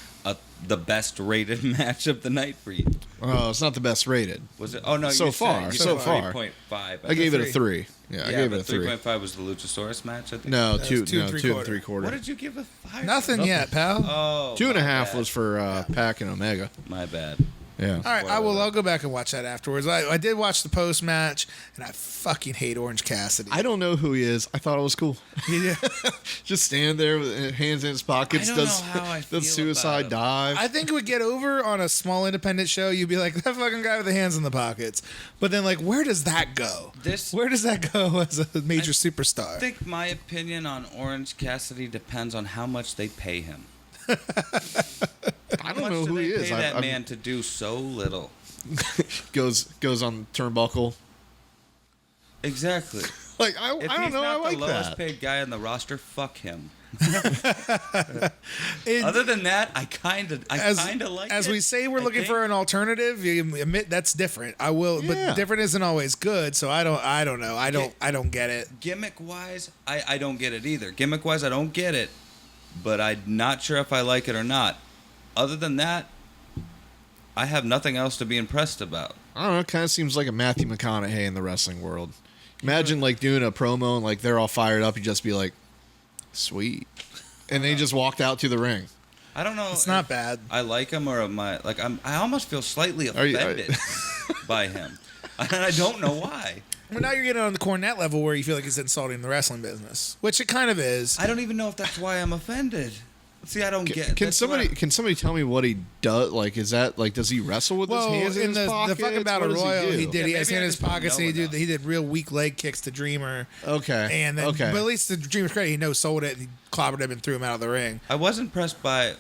the best rated match of the night for you. Oh, it's not the best rated. Was it? Oh no, So you far, said, so you said far. 3.5. I gave it a 3. 3. Yeah, I Yeah, gave it but a 3. 3.5 was the Luchasaurus match. I think. No, That two, was 2 no, and 2 and 3/4. 3/4. What did you give a 5? Nothing yet, pal. Oh, 2.5 bad. was for Pac and Omega. My bad. Yeah. All right, I'll go back and watch that afterwards. I did watch the post match, and I fucking hate Orange Cassidy. I don't know who he is. I thought it was cool. Yeah. Just stand there with hands in his pockets. I don't does know how I feel does suicide about dive? I think it would get over on a small independent show. You'd be like, that fucking guy with the hands in the pockets. But then, like, where does that go? Where does that go as a major superstar? I think my opinion on Orange Cassidy depends on how much they pay him. I don't know who he is. Pay that I've- man to do so little. goes on the turnbuckle. Exactly. Like I If don't he's know. I not like the lowest that. paid guy on the roster, fuck him. It- Other than that, I kind of like as it. we say we're I looking think. for an alternative. You admit that's different. I will, Yeah. but different isn't always good. So I don't know. I don't get it. Gimmick wise, I don't get it either. Gimmick wise, I don't get it, but I'm not sure if I like it or not. Other than that, I have nothing else to be impressed about. I don't know. It kind of seems like a Matthew McConaughey in the wrestling world. Imagine like doing a promo and like they're all fired up. You just be like, "Sweet," and they just walked out to the ring. I don't know. It's not if bad. I like him or am I like I almost feel slightly Are you- offended by him, and I don't know why. Well, now you're getting on the Cornette level where you feel like he's insulting the wrestling business, which it kind of is. I don't even know if that's why I'm offended. See, I don't get. Can that's somebody why- can somebody tell me what he does? Like, is that like does he wrestle with Well, his hands in in his the pockets? fucking Battle What does Royal, do? he did. Yeah, He has maybe I in his just don't pockets, and know he enough. did real weak leg kicks to Dreamer. Okay. And then, okay. but at least the Dreamer's credit, he sold it. And he clobbered him and threw him out of the ring. I was impressed by.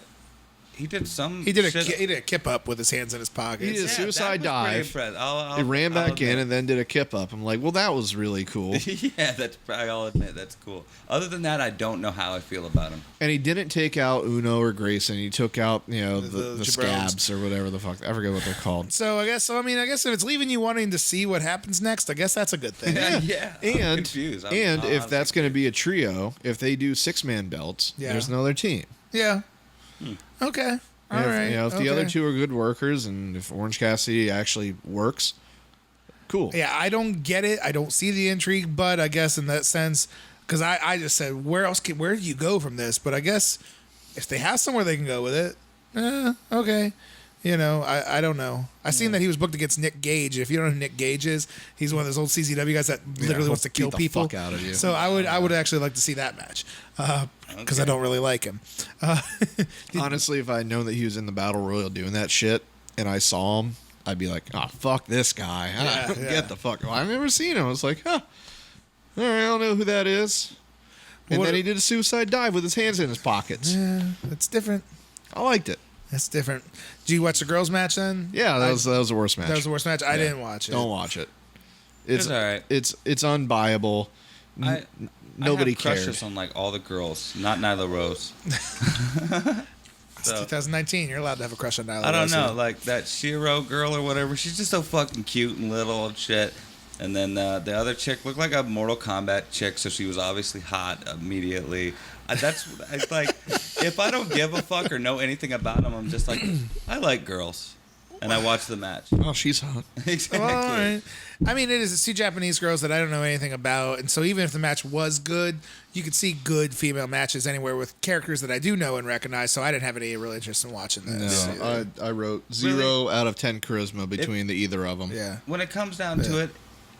He did some. He did shit. he did a kip up with his hands in his pockets. He did a suicide that was pretty dive. impressed. I'll He ran I'll back in admit. and then did a kip up. I'm like, well, that was really cool. Yeah, I'll admit that's cool. Other than that, I don't know how I feel about him. And he didn't take out Uno or Grayson. He took out, The the jabrones. scabs or whatever the fuck. I forget what they're called. So I guess if it's leaving you wanting to see what happens next, I guess that's a good thing. Yeah, I'm And confused. if that's going to be a trio, if they do 6-man belts, Yeah. there's another team. Yeah. Okay. All And right. if the okay. other two are good workers, and if Orange Cassidy actually works, cool. Yeah, I don't get it. I don't see the intrigue, but I guess in that sense, because I just said, where do you go from this? But I guess if they have somewhere they can go with it, okay. I don't know. I seen that he was booked against Nick Gage. If you don't know who Nick Gage is, he's one of those old CZW guys that literally he'll wants to kill beat the people. fuck out of you. So I would actually like to see that match because I don't really like him. Honestly, if I had known that he was in the Battle Royal doing that shit, and I saw him, I'd be like, oh, fuck this guy. Yeah, yeah. Get the fuck. I've never seen him. I was like, huh. I don't know who that is. And What- then he did a suicide dive with his hands in his pockets. Yeah, it's different. I liked it. That's different. Did you watch the girls' match then? Yeah, that was the worst match. That was the worst match. I didn't watch it. Don't watch it. It's all right. It's unbuyable. Nobody I have cares. crushes on like all the girls, not Nyla Rose. It's 2019. You're allowed to have a crush on Nyla. I don't Rose. know, like that Shiro girl or whatever. She's just so fucking cute and little and shit. And then the other chick looked like a Mortal Kombat chick, so she was obviously hot immediately. It's like, if I don't give a fuck or know anything about them, I'm just like, I like girls, and I watch the match. Oh, she's hot. Exactly. Well, all right. I mean, it's two Japanese girls that I don't know anything about, and so even if the match was good, you could see good female matches anywhere with characters that I do know and recognize. So I didn't have any real interest in watching this. No, I wrote 0 out of 10 charisma between the either of them. Yeah. When it comes down to it,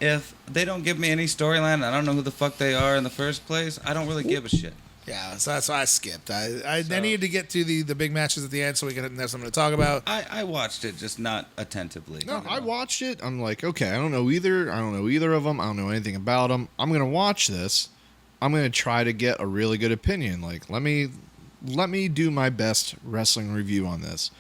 if they don't give me any storyline, I don't know who the fuck they are in the first place, I don't really give a shit. Yeah, so that's why I skipped. I needed to get to the big matches at the end so we can have something to talk about. I watched it, just not attentively. No, I watched it. I'm like, okay, I don't know either of them. I don't know anything about them. I'm gonna watch this. I'm gonna try to get a really good opinion. Like, let me do my best wrestling review on this.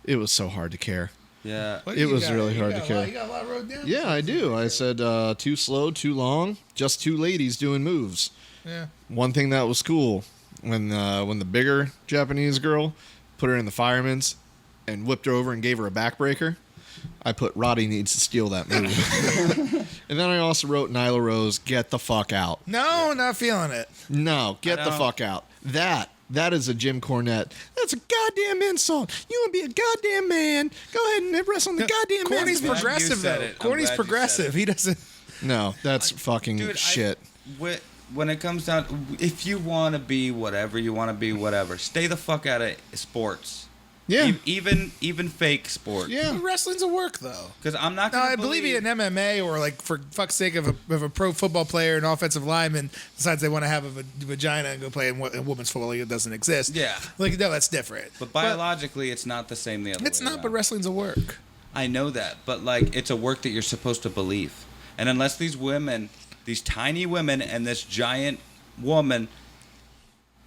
It was so hard to care. Yeah. What It you was got? really You hard got to a care. lot- You got a lot wrote down? Yeah, I do. I said too slow, too long, just two ladies doing moves. Yeah. One thing that was cool when the bigger Japanese girl put her in the fireman's and whipped her over and gave her a backbreaker, I put Roddy needs to steal that move. And then I also wrote Nyla Rose, get the fuck out. No, not feeling it. No, get the don't- fuck out. That is a Jim Cornette. That's a goddamn insult. You want to be a goddamn man? Go ahead and wrestle in the goddamn man. Corny's glad you progressive said though. it. I'm Corny's glad you progressive. said He doesn't. No, that's fucking Dude, shit. When it comes down, if you want to be whatever you want to be, whatever, stay the fuck out of sports. Yeah. Even fake sports. Yeah. Wrestling's a work though. Because I'm not No, gonna I believe you in MMA or like for fuck's sake of a pro football player, an offensive lineman decides they want to have a vagina and go play in women's football league that doesn't exist. Yeah. Like no, that's different. But biologically, it's not the same the other It's way not. around. But wrestling's a work. I know that, but like it's a work that you're supposed to believe. And unless these women, these tiny women, and this giant woman,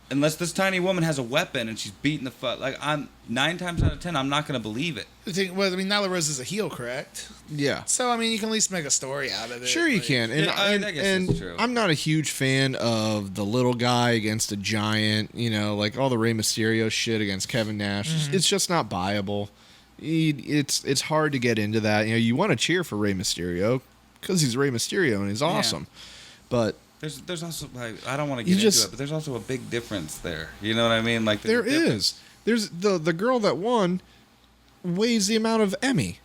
unless this tiny woman has a weapon and she's beating the fuck, like I'm 9 times out of 10, I'm not gonna believe it. Well, I mean, Nyla Rose is a heel, correct? Yeah. So I mean, you can at least make a story out of it. Sure you Like, can. And, Yeah, I guess and that's true. I'm not a huge fan of the little guy against a giant, like all the Rey Mysterio shit against Kevin Nash. Mm-hmm. It's just not buyable. It's hard to get into that. You want to cheer for Rey Mysterio because he's Rey Mysterio and he's awesome. But There's also like I don't want to You get just- into it, but there's also a big difference there. You know what I mean? Like there there's a difference. is. There's the girl that won weighs the amount of Emmy.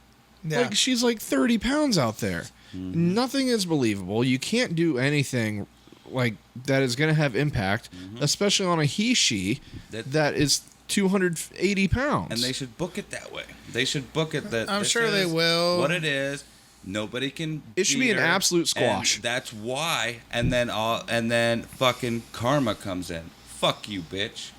Yeah. Like she's like 30 pounds out there. Mm-hmm. Nothing is believable. You can't do anything like that is going to have impact, especially on a she that is 280 pounds. And they should book it that way. They should book it that. I'm this sure they is will. What it is, nobody can. It should beat be an her, absolute squash. and that's why. And then fucking karma comes in. Fuck you, bitch.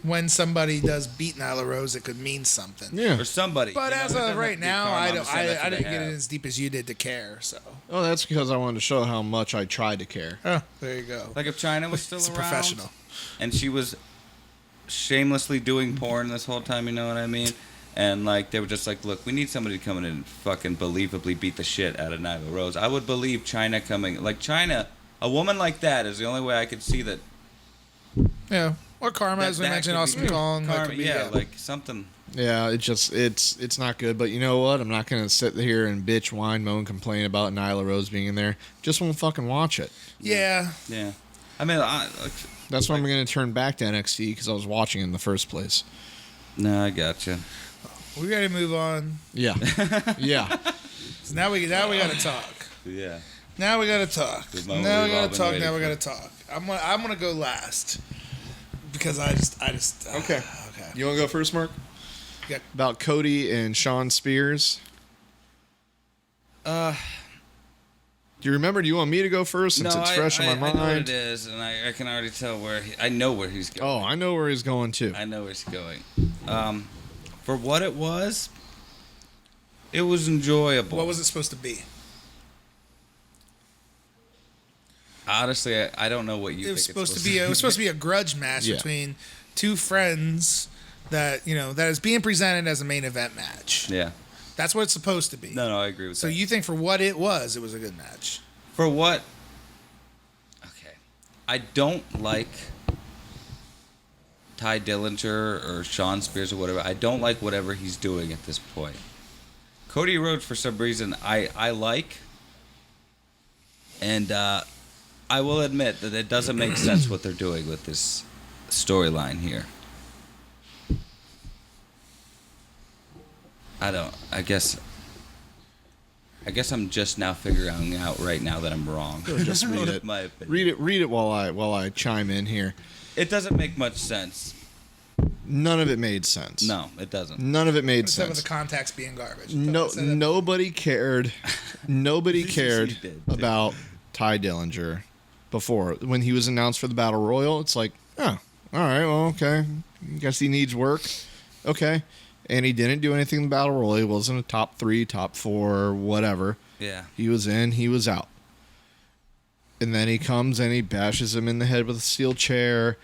when somebody does beat Nyla Rose, it could mean something. Yeah. Or somebody. But you know, as it doesn't of have right to be now, karma. I I'm don't. just saying that's I what didn't they get it have. as deep as you did to care. So, Oh, that's because I wanted to show how much I tried to care. oh, there you go. Like if China was still It's around, professional. and she was shamelessly doing porn this whole time, you know what I mean? And like they were just like, look, we need somebody to come in and fucking believably beat the shit out of Nyla Rose. I would believe China coming, like China, a woman like that is the only way I could see that. Yeah, or Karma, as we that mentioned, could Awesome be- Kong. that Karma, could be, yeah, like something. Yeah, it's not good. But you know what? I'm not gonna sit here and bitch, whine, moan, complain about Nyla Rose being in there. Just won't fucking watch it. yeah. Yeah, I mean, That's why I'm gonna turn back to NXT because I was watching it in the first place. no, I gotcha. We got to move on. Yeah, yeah. So now we got to talk. Yeah. Now we got to talk. The Now moment we we've all got to been talk. waiting Now we for. got to talk. I'm gonna go last because I just Okay. okay. You want to go first, Mark? Yeah. About Cody and Sean Spears. Do you remember? Do you want me to go first since it's fresh in my I know what it mind? is, and I can already tell I know where he's going. Oh, I know where he's going too. I know where he's going. For what it was enjoyable. What was it supposed to be? Honestly, I don't know what you It was think supposed to be. It was supposed to be a grudge match Yeah. between two friends that that is being presented as a main event match. Yeah. That's what it's supposed to be. No, I agree with So that. you think for what it was a good match? For what? Okay. I don't like Ty Dillinger or Sean Spears or whatever. I don't like whatever he's doing at this point. Cody Rhodes, for some reason, I like. And I will admit that it doesn't make sense what they're doing with this storyline here. I guess I'm just now figuring out right now that I'm wrong. Just read it. My opinion. Read it while I chime in here. It doesn't make much sense. None of it made sense. No, it doesn't. None of it made Except sense. with the contacts being garbage. Nobody cared. Nobody cared He did, too. about Ty Dillinger before when he was announced for the Battle Royal. It's like, oh, all right, well, okay. Guess he needs work. Okay. And he didn't do anything in the Battle Royal. He wasn't a top 3, top 4, whatever. Yeah. He was in, he was out. And then he comes and he bashes him in the head with a steel chair.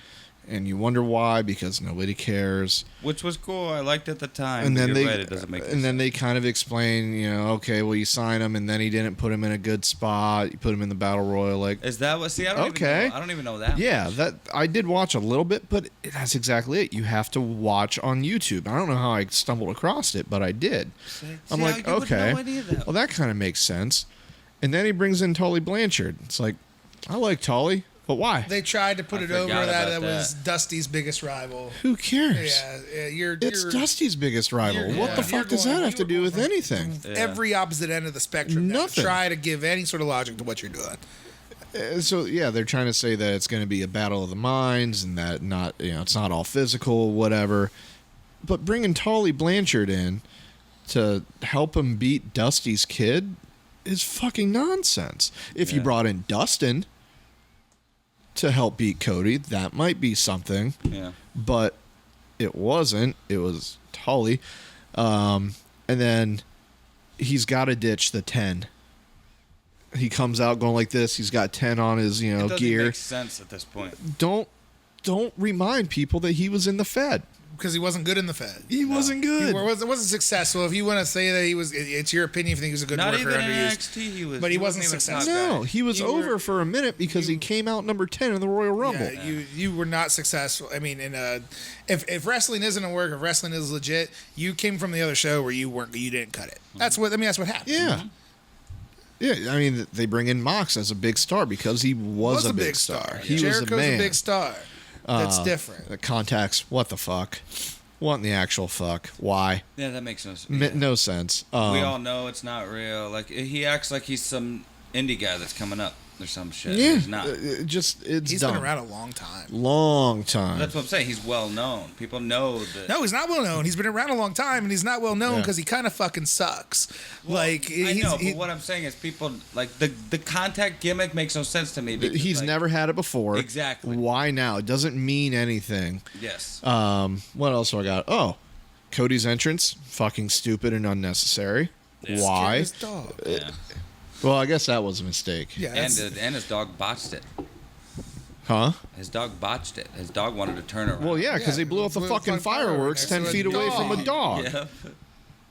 And you wonder why, because nobody cares. Which was cool. I liked it at the time. And but then you're right, it doesn't make any sense. they kind of explain, okay, well, you sign him, and then he didn't put him in a good spot. You put him in the Battle Royal, like. Is that what? See, I don't Okay. even know. I don't even know that. Yeah, much. that I did watch a little bit, but that's exactly it. You have to watch on YouTube. I don't know how I stumbled across it, but I did. I'm See, like, you wouldn't okay, know any of that. well, that kind of makes sense. And then he brings in Tully Blanchard. It's like, I like Tully, but why? They tried to put I it over forgot that about was that. Dusty's biggest rival. Who cares? Yeah, It's Dusty's biggest rival. you're- What the yeah. fuck does that have to do with anything? Yeah. every opposite end of the spectrum. Now. Nothing. Try to give any sort of logic to what you're doing. So yeah, they're trying to say that it's going to be a battle of the minds and that it's not all physical, whatever. But bringing Tully Blanchard in to help him beat Dusty's kid is fucking nonsense. If you Yeah. brought in Dustin to help beat Cody, that might be something. Yeah. But it wasn't. It was Tully. And then he's got to ditch the 10. He comes out going like this. He's got 10 on his, It doesn't gear. make sense at this point. Don't remind people that he was in the Fed. Because he wasn't good in the Fed. He wasn't He good. wasn't successful. If you want to say that he was, it's your opinion if you think he was a good Not worker even in underused. NXT, he was. But he wasn't even successful. top No, guy. he was You over were- for a minute because he came out number 10 in the Royal Rumble. Yeah, you were not successful. I mean, if wrestling isn't a work, if wrestling is legit, you came from the other show where you didn't cut it. That's what happened. Yeah. Yeah, I mean, they bring in Mox as a big star because he was a big star. He was a Jericho's man. a big star. That's different. The contacts, what the fuck? What in the actual fuck? Why? Yeah, that makes no sense. No sense. We all know it's not real. Like he acts like he's some indie guy that's coming up or some shit. Yeah, He's not. it's He's dumb. been around a long time. Long time. That's what I'm saying. He's well known. People know that. No, he's not well known. He's been around a long time, and he's not well known Yeah. because he kind of fucking sucks. Well, I know, he- but what I'm saying is people like the contact gimmick makes no sense to me. Because, He's like, never had it before. Exactly. Why now? It doesn't mean anything. Yes. What else do I got? Oh, Cody's entrance, fucking stupid and unnecessary. Yeah. Why? his dog. Yeah. Well, I guess that was a mistake. Yeah, And that's- and his dog botched it. Huh? His dog botched it. His dog wanted to turn around. Well, yeah, because Yeah, they blew off the blew fucking fucking fireworks fireworks 10 to a feet away from a dog. dog. Yeah.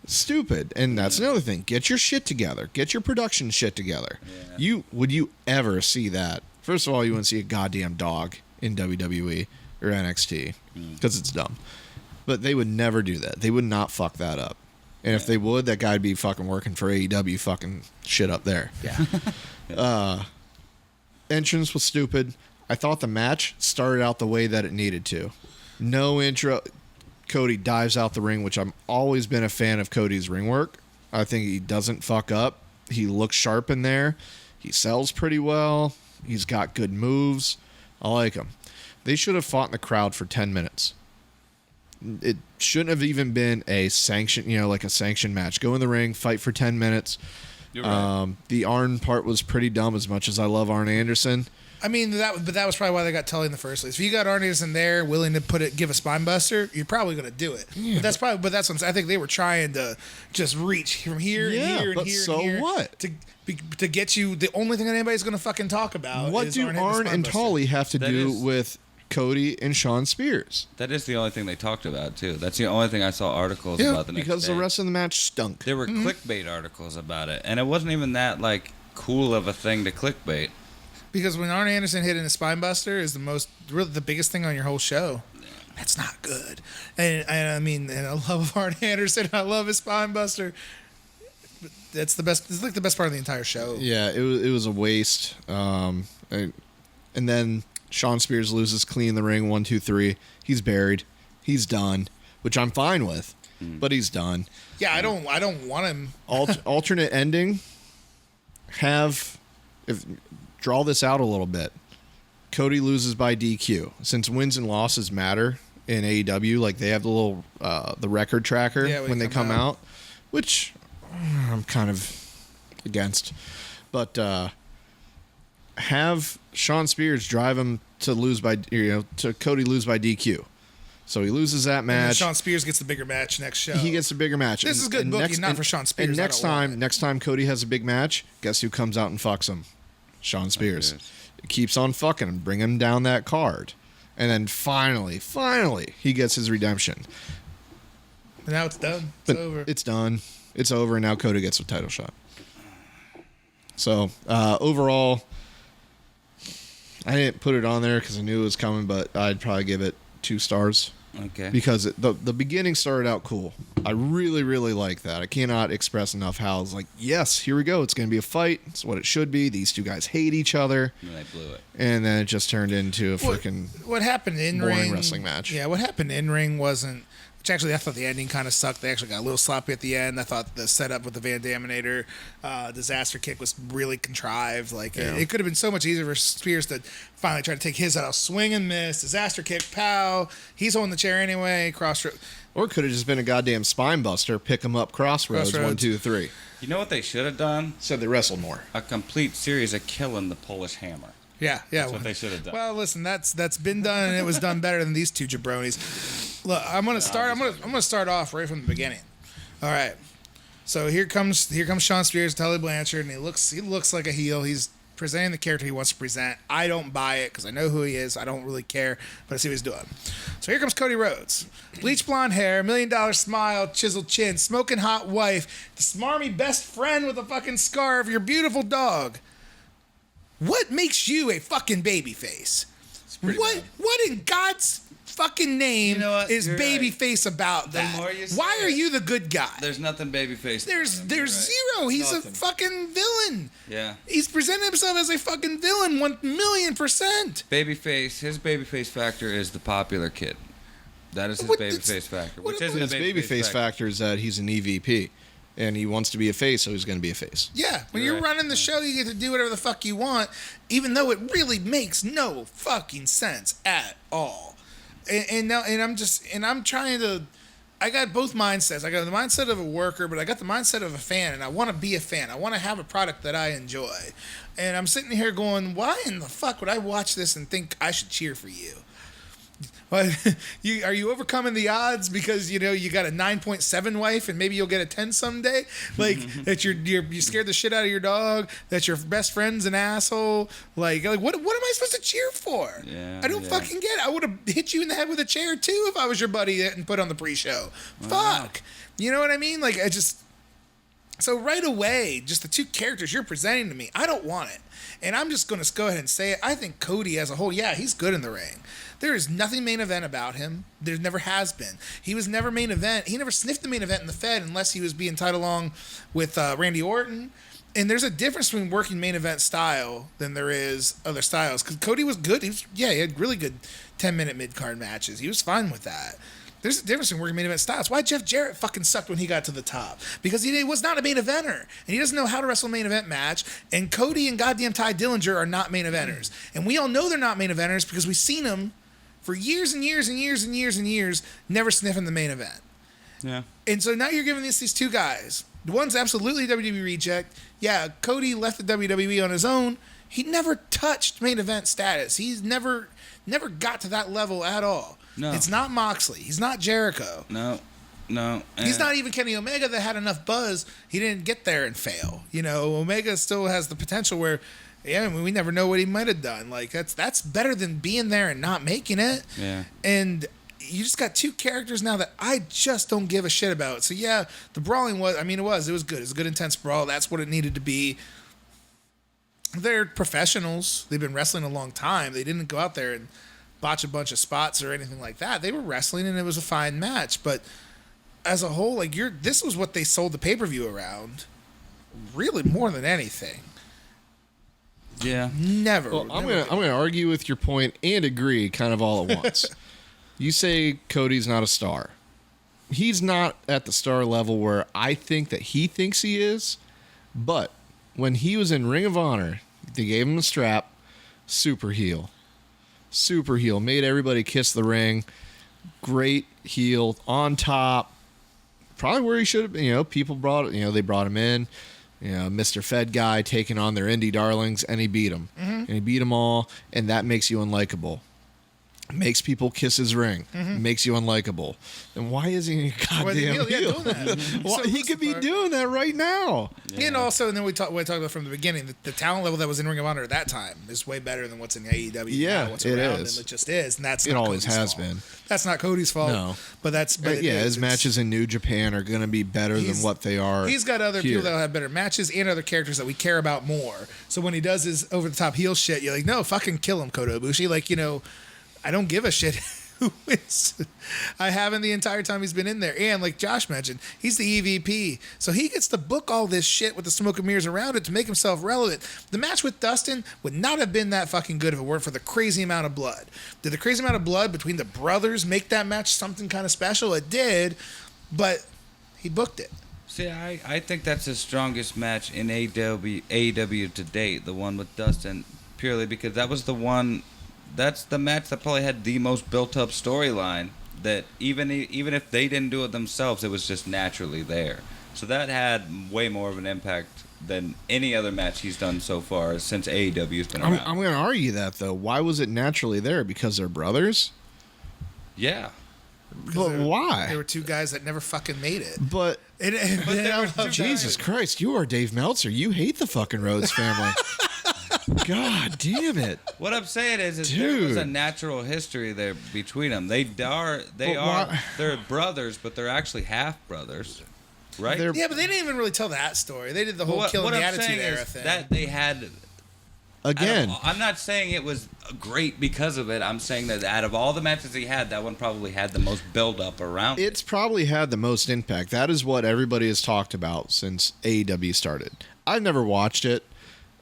Stupid. And that's another thing. Get your shit together. Get your production shit together. Yeah. Would you ever see that? First of all, you wouldn't see a goddamn dog in WWE or NXT because it's dumb. But they would never do that. They would not fuck that up. And if they would, that guy'd be fucking working for AEW fucking shit up there. Yeah. Entrance was stupid. I thought the match started out the way that it needed to. No intro. Cody dives out the ring, which I've always been a fan of Cody's ring work. I think he doesn't fuck up. He looks sharp in there. He sells pretty well. He's got good moves. I like him. They should have fought in the crowd for 10 minutes. It shouldn't have even been a sanction, like a sanction match. Go in the ring, fight for 10 minutes. You're right. The Arn part was pretty dumb. As much as I love Arn Anderson, I mean, that was probably why they got Tully in the first place. If you got Arn Anderson there, willing to give a spine buster, you're probably going to do it. Yeah, But that's what I think they were trying to just reach from here Yeah, and here but and here so and here what? to get you. The only thing that anybody's going to fucking talk about. what is do Arn hitting the Arn spine and buster. Tully have to That do is- with Cody and Sean Spears? That is the only thing they talked about too. That's the only thing I saw articles Yeah, about the next because day. the rest of the match stunk. There were clickbait articles about it, and it wasn't even that like cool of a thing to clickbait. Because when Arn Anderson hitting a spine buster is really the biggest thing on your whole show. That's not good. And I mean, and I love Arn Anderson. I love his spine buster. But that's the best. It's like the best part of the entire show. Yeah, it was a waste. And then Sean Spears loses clean in the ring. 1, 2, 3. He's buried. He's done, which I'm fine with. But he's done. Yeah, I don't want him. Alternate ending. Draw this out a little bit. Cody loses by DQ. Since wins and losses matter in AEW, like they have the little the record tracker Yeah, when they come out, which I'm kind of against. But have Sean Spears drive him to Cody lose by DQ. So he loses that And then match. Sean Spears gets the bigger match next show. He gets a bigger match. This is good booking, not for Sean Spears. And I don't want it. next time Cody has a big match, guess who comes out and fucks him? Sean Spears. Keeps on fucking him, bring him down that card. And then finally, he gets his redemption. And now it's done. It's But over. It's done. It's over, and now Cody gets a title shot. So, overall, I didn't put it on there because I knew it was coming, but I'd probably give it 2 stars. Okay. Because the beginning started out cool. I really, really like that. I cannot express enough how it's like, yes, here we go. It's going to be a fight. It's what it should be. These two guys hate each other. And they blew it. And then it just turned into a freaking what happened in boring ring wrestling match. Yeah, what happened in ring wasn't. Which actually, I thought the ending kind of sucked. They actually got a little sloppy at the end. I thought the setup with the Van Daminator disaster kick was really contrived. Like it could have been so much easier for Spears to finally try to take his out, swing and miss, disaster kick, pow. He's holding the chair anyway. Or it could have just been a goddamn spine buster, pick him up, crossroads. 1, 2, 3. You know what they should have done? Said they wrestled more. A complete series of killing the Polish Hammer. Yeah. That's what they should have done. Well, listen, that's been done, and it was done better than these two jabronis. Look, I'm gonna start off right from the beginning. All right. So here comes Sean Spears, Tully Blanchard, and he looks like a heel. He's presenting the character he wants to present. I don't buy it because I know who he is. I don't really care, but I see what he's doing. So here comes Cody Rhodes. Bleach blonde hair, $1 million smile, chiseled chin, smoking hot wife, the smarmy best friend with a fucking scarf, your beautiful dog. What makes you a fucking babyface? What in God's fucking name You know what? is You're babyface about that? more you say Why are it, you the good guy? There's nothing babyface. There's about him. You're right. zero. He's Nothing. a fucking villain. Yeah. He's presented himself as a fucking villain 1,000,000%. Babyface. His babyface factor is the popular kid. That is his What- babyface factor. what- Which isn't His a babyface factor is that he's an EVP. And he wants to be a face, so he's going to be a face. Yeah, when You're you're right. running the show, you get to do whatever the fuck you want, even though it really makes no fucking sense at all. And I'm trying to. I got both mindsets. I got the mindset of a worker, but I got the mindset of a fan, and I want to be a fan. I want to have a product that I enjoy. And I'm sitting here going, why in the fuck would I watch this and think I should cheer for you? But are you overcoming the odds because you got a 9.7 wife and maybe you'll get a 10 someday? Like that you scared the shit out of your dog, that your best friend's an asshole. Like what am I supposed to cheer for? Yeah, I don't yeah. fucking get it. I would have hit you in the head with a chair too if I was your buddy and put on the pre-show. Wow. Fuck. You know what I mean? Like so right away, just the two characters you're presenting to me, I don't want it. And I'm just going to go ahead and say it. I think Cody as a whole, yeah, he's good in the ring. There is nothing main event about him. There never has been. He was never main event. He never sniffed the main event in the Fed unless he was being tied along with Randy Orton. And there's a difference between working main event style than there is other styles. Because Cody was good. He had really good 10-minute mid-card matches. He was fine with that. There's a difference in working main event styles. Why Jeff Jarrett fucking sucked when he got to the top? Because he was not a main eventer. And he doesn't know how to wrestle a main event match. And Cody and goddamn Ty Dillinger are not main eventers. And we all know they're not main eventers because we've seen them for years and years and years and years and years never sniffing the main event. Yeah. And so now you're giving these two guys The one's absolutely WWE reject. Yeah, Cody left the WWE on his own. He never touched main event status. He's never got to that level at all. No. It's not Moxley. He's not Jericho. No. He's not even Kenny Omega that had enough buzz. He didn't get there and fail. You know, Omega still has the potential where, yeah, I mean, we never know what he might have done. Like, that's better than being there and not making it. Yeah. And you just got two characters now that I just don't give a shit about. So, yeah, the brawling was good. It was a good, intense brawl. That's what it needed to be. They're professionals. They've been wrestling a long time. They didn't go out there and botch a bunch of spots or anything like that. They were wrestling, and it was a fine match. But as a whole, like, this was what they sold the pay-per-view around, really, more than anything. Yeah. Never. Well, I'm gonna argue with your point and agree kind of all at once. You say Cody's not a star. He's not at the star level where I think that he thinks he is, but when he was in Ring of Honor, they gave him a strap, super heel, made everybody kiss the ring, great heel, on top, probably where he should have been. You know, people they brought him in, you know, Mr. Fed guy taking on their indie darlings, and he beat them. Mm-hmm. And he beat them all, and that makes you unlikable. Makes people kiss his ring. Mm-hmm. Makes you unlikable. Then why isn't he a goddamn heel? Doing that? Well, So he could be doing that right now. Yeah. And also, and then we talked about from the beginning, the talent level that was in Ring of Honor at that time is way better than what's in AEW. Yeah, now, what's it around is. him. It just is, and that's It not always Cody's has fault. been. That's not Cody's fault. No. But it Yeah, is. his matches in New Japan are going to be better than what they are. He's got other here. people that will have better matches and other characters that we care about more. So when he does his over the top heel shit, you're like, no, fucking kill him, Kota Ibushi. Like, you know, I don't give a shit who wins. I haven't the entire time he's been in there. And like Josh mentioned, he's the EVP. So he gets to book all this shit with the smoke and mirrors around it to make himself relevant. The match with Dustin would not have been that fucking good if it weren't for the crazy amount of blood. Did the crazy amount of blood between the brothers make that match something kind of special? It did, but he booked it. See, I think that's his strongest match in AEW to date, the one with Dustin, purely because that was the one. That's the match that probably had the most built-up storyline. That even if they didn't do it themselves, it was just naturally there. So that had way more of an impact than any other match he's done so far since AEW's been around. I'm going to argue that though. Why was it naturally there? Because they're brothers. Yeah. But why? There were two guys that never fucking made it. But But Jesus Christ, you are Dave Meltzer. You hate the fucking Rhodes family. God damn it. What I'm saying is Dude. there was a natural history there between them. They're brothers, but they're actually half brothers, right? They're- Yeah, but they didn't even really tell that story. They did the whole what killing the I'm Attitude saying Era is thing. that they had. Again, I'm not saying it was great because of it. I'm saying that out of all the matches he had, that one probably had the most build up around. it's probably had the most impact. That is what everybody has talked about since AEW started. I've never watched it.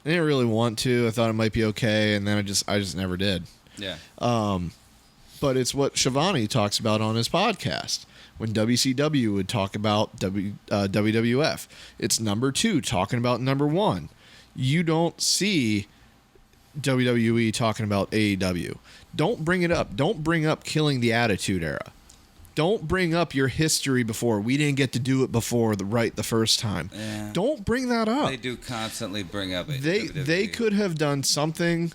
I didn't really want to. I thought it might be okay, and then I just never did. Yeah. But it's what Shivani talks about on his podcast. When WCW would talk about WWF, it's number 2 talking about number 1. You don't see WWE talking about AEW. Don't bring it up. Don't bring up killing the Attitude Era. Don't bring up your history before. We didn't get to do it before the first time. Yeah. Don't bring that up. They do constantly bring up it. They could have done something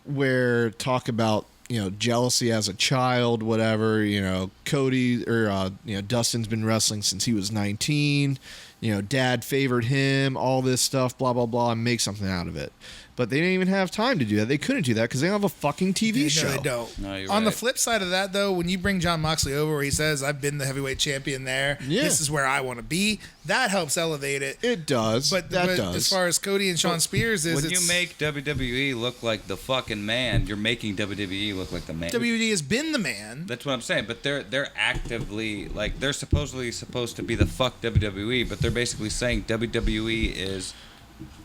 where talk about, you know, jealousy as a child, whatever, you know, Cody or Dustin's been wrestling since he was 19, you know, dad favored him, all this stuff, blah blah blah, and make something out of it. But they didn't even have time to do that. They couldn't do that because they don't have a fucking TV show. No, they don't. No, you're On the right. flip side of that, though, when you bring Jon Moxley over where he says, I've been the heavyweight champion there, Yeah. this is where I want to be, that helps elevate it. It does. But that does. as far as Cody and Sean Spears is, When you make WWE look like the fucking man, you're making WWE look like the man. WWE has been the man. That's what I'm saying. But they're actively, like, they're supposedly supposed to be the fuck WWE, but they're basically saying WWE is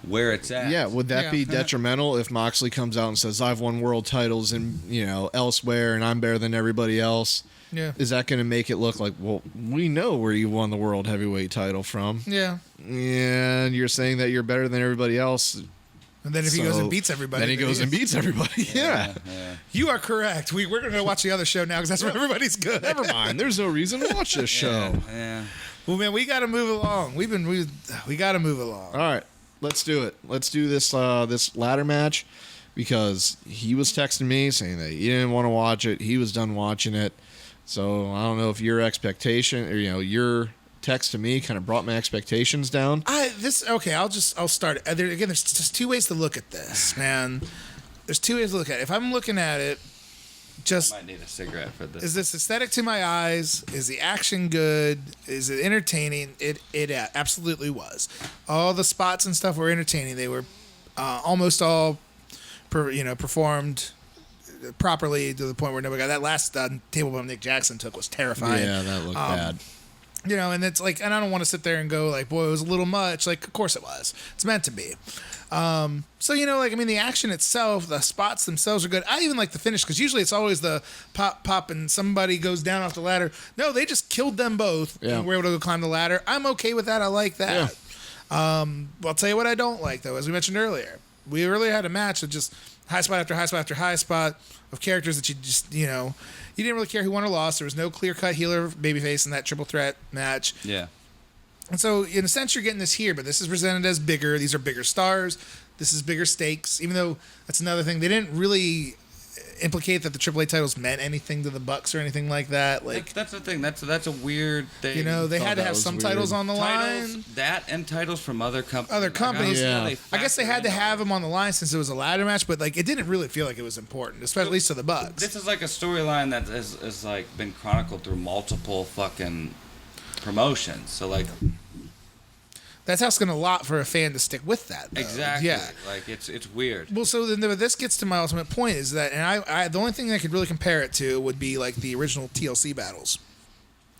where it's at. Yeah, would that Yeah. be detrimental if Moxley comes out and says, I've won world titles and, you know, elsewhere and I'm better than everybody else? Yeah. Is that going to make it look like, well, we know where you won the world heavyweight title from? Yeah. And you're saying that you're better than everybody else. And then if he goes and beats everybody. Then he goes and beats everybody. Yeah. You are correct. We're going to watch the other show now because that's where everybody's good. Never mind. There's no reason to watch this show. Yeah. Well, man, we got to move along. We got to move along. All right. Let's do it. Let's do this this ladder match because he was texting me saying that he didn't want to watch it. He was done watching it. So I don't know if your expectation or your text to me kind of brought my expectations down. I'll start. Again, there's just two ways to look at this, man. There's two ways to look at it. If I'm looking at it, I might need a cigarette for this. Is this aesthetic to my eyes? Is the action good? Is it entertaining? It absolutely was. All the spots and stuff were entertaining. They were almost all, performed properly to the point where nobody got that last table bump Nick Jackson took was terrifying. Yeah, that looked bad. And it's like, and I don't want to sit there and go like, boy, it was a little much. Like, of course it was. It's meant to be. The action itself, the spots themselves are good. I even like the finish because usually it's always the pop, and somebody goes down off the ladder. No, they just killed them both and were able to go climb the ladder. I'm okay with that. I like that. Yeah. I'll tell you what I don't like, though, as we mentioned earlier. We earlier had a match of just high spot after high spot after high spot of characters that you just, you didn't really care who won or lost. There was no clear-cut healer babyface in that triple threat match. Yeah. And so, in a sense, you're getting this here, but this is presented as bigger. These are bigger stars. This is bigger stakes, even though that's another thing. They didn't really implicate that the AAA titles meant anything to the Bucks or anything like that. Like that's the thing. That's a weird thing. They had to have some titles on the line. That and titles from other companies. Other companies. I guess they had to have them on the line since it was a ladder match, but like it didn't really feel like it was important, especially at least to the Bucks. This is like a storyline that is like been chronicled through multiple fucking promotions. So like. That's asking a lot for a fan to stick with that, though. Exactly. Yeah. Like it's weird. Well, so then this gets to my ultimate point is that, and I the only thing I could really compare it to would be like the original TLC battles.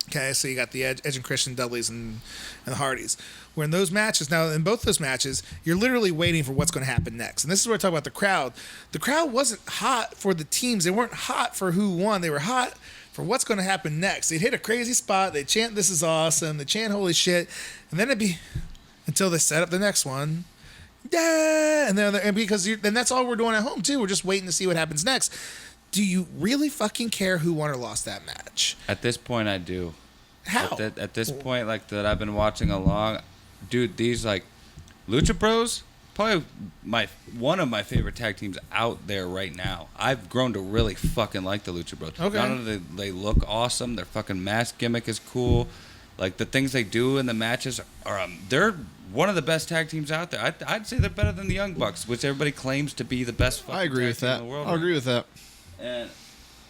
Okay, so you got the Edge and Christian Dudleys and the Hardys. Where in those matches, now in both those matches, you're literally waiting for what's going to happen next. And this is where I talk about the crowd. The crowd wasn't hot for the teams. They weren't hot for who won. They were hot for what's going to happen next. They'd hit a crazy spot. They'd chant, "This is awesome." They'd chant, "Holy shit." And then it'd be until they set up the next one. Yeah. And then that's all we're doing at home, too. We're just waiting to see what happens next. Do you really fucking care who won or lost that match? At this point, I do. How? At this point, like, that I've been watching along, dude, these, like, Lucha Bros, probably one of my favorite tag teams out there right now. I've grown to really fucking like the Lucha Bros. Okay. Not only they look awesome, their fucking mask gimmick is cool. Like, the things they do in the matches are they're one of the best tag teams out there. I'd say they're better than the Young Bucks, which everybody claims to be the best fucking I agree tag with team that. in the world. I agree with that.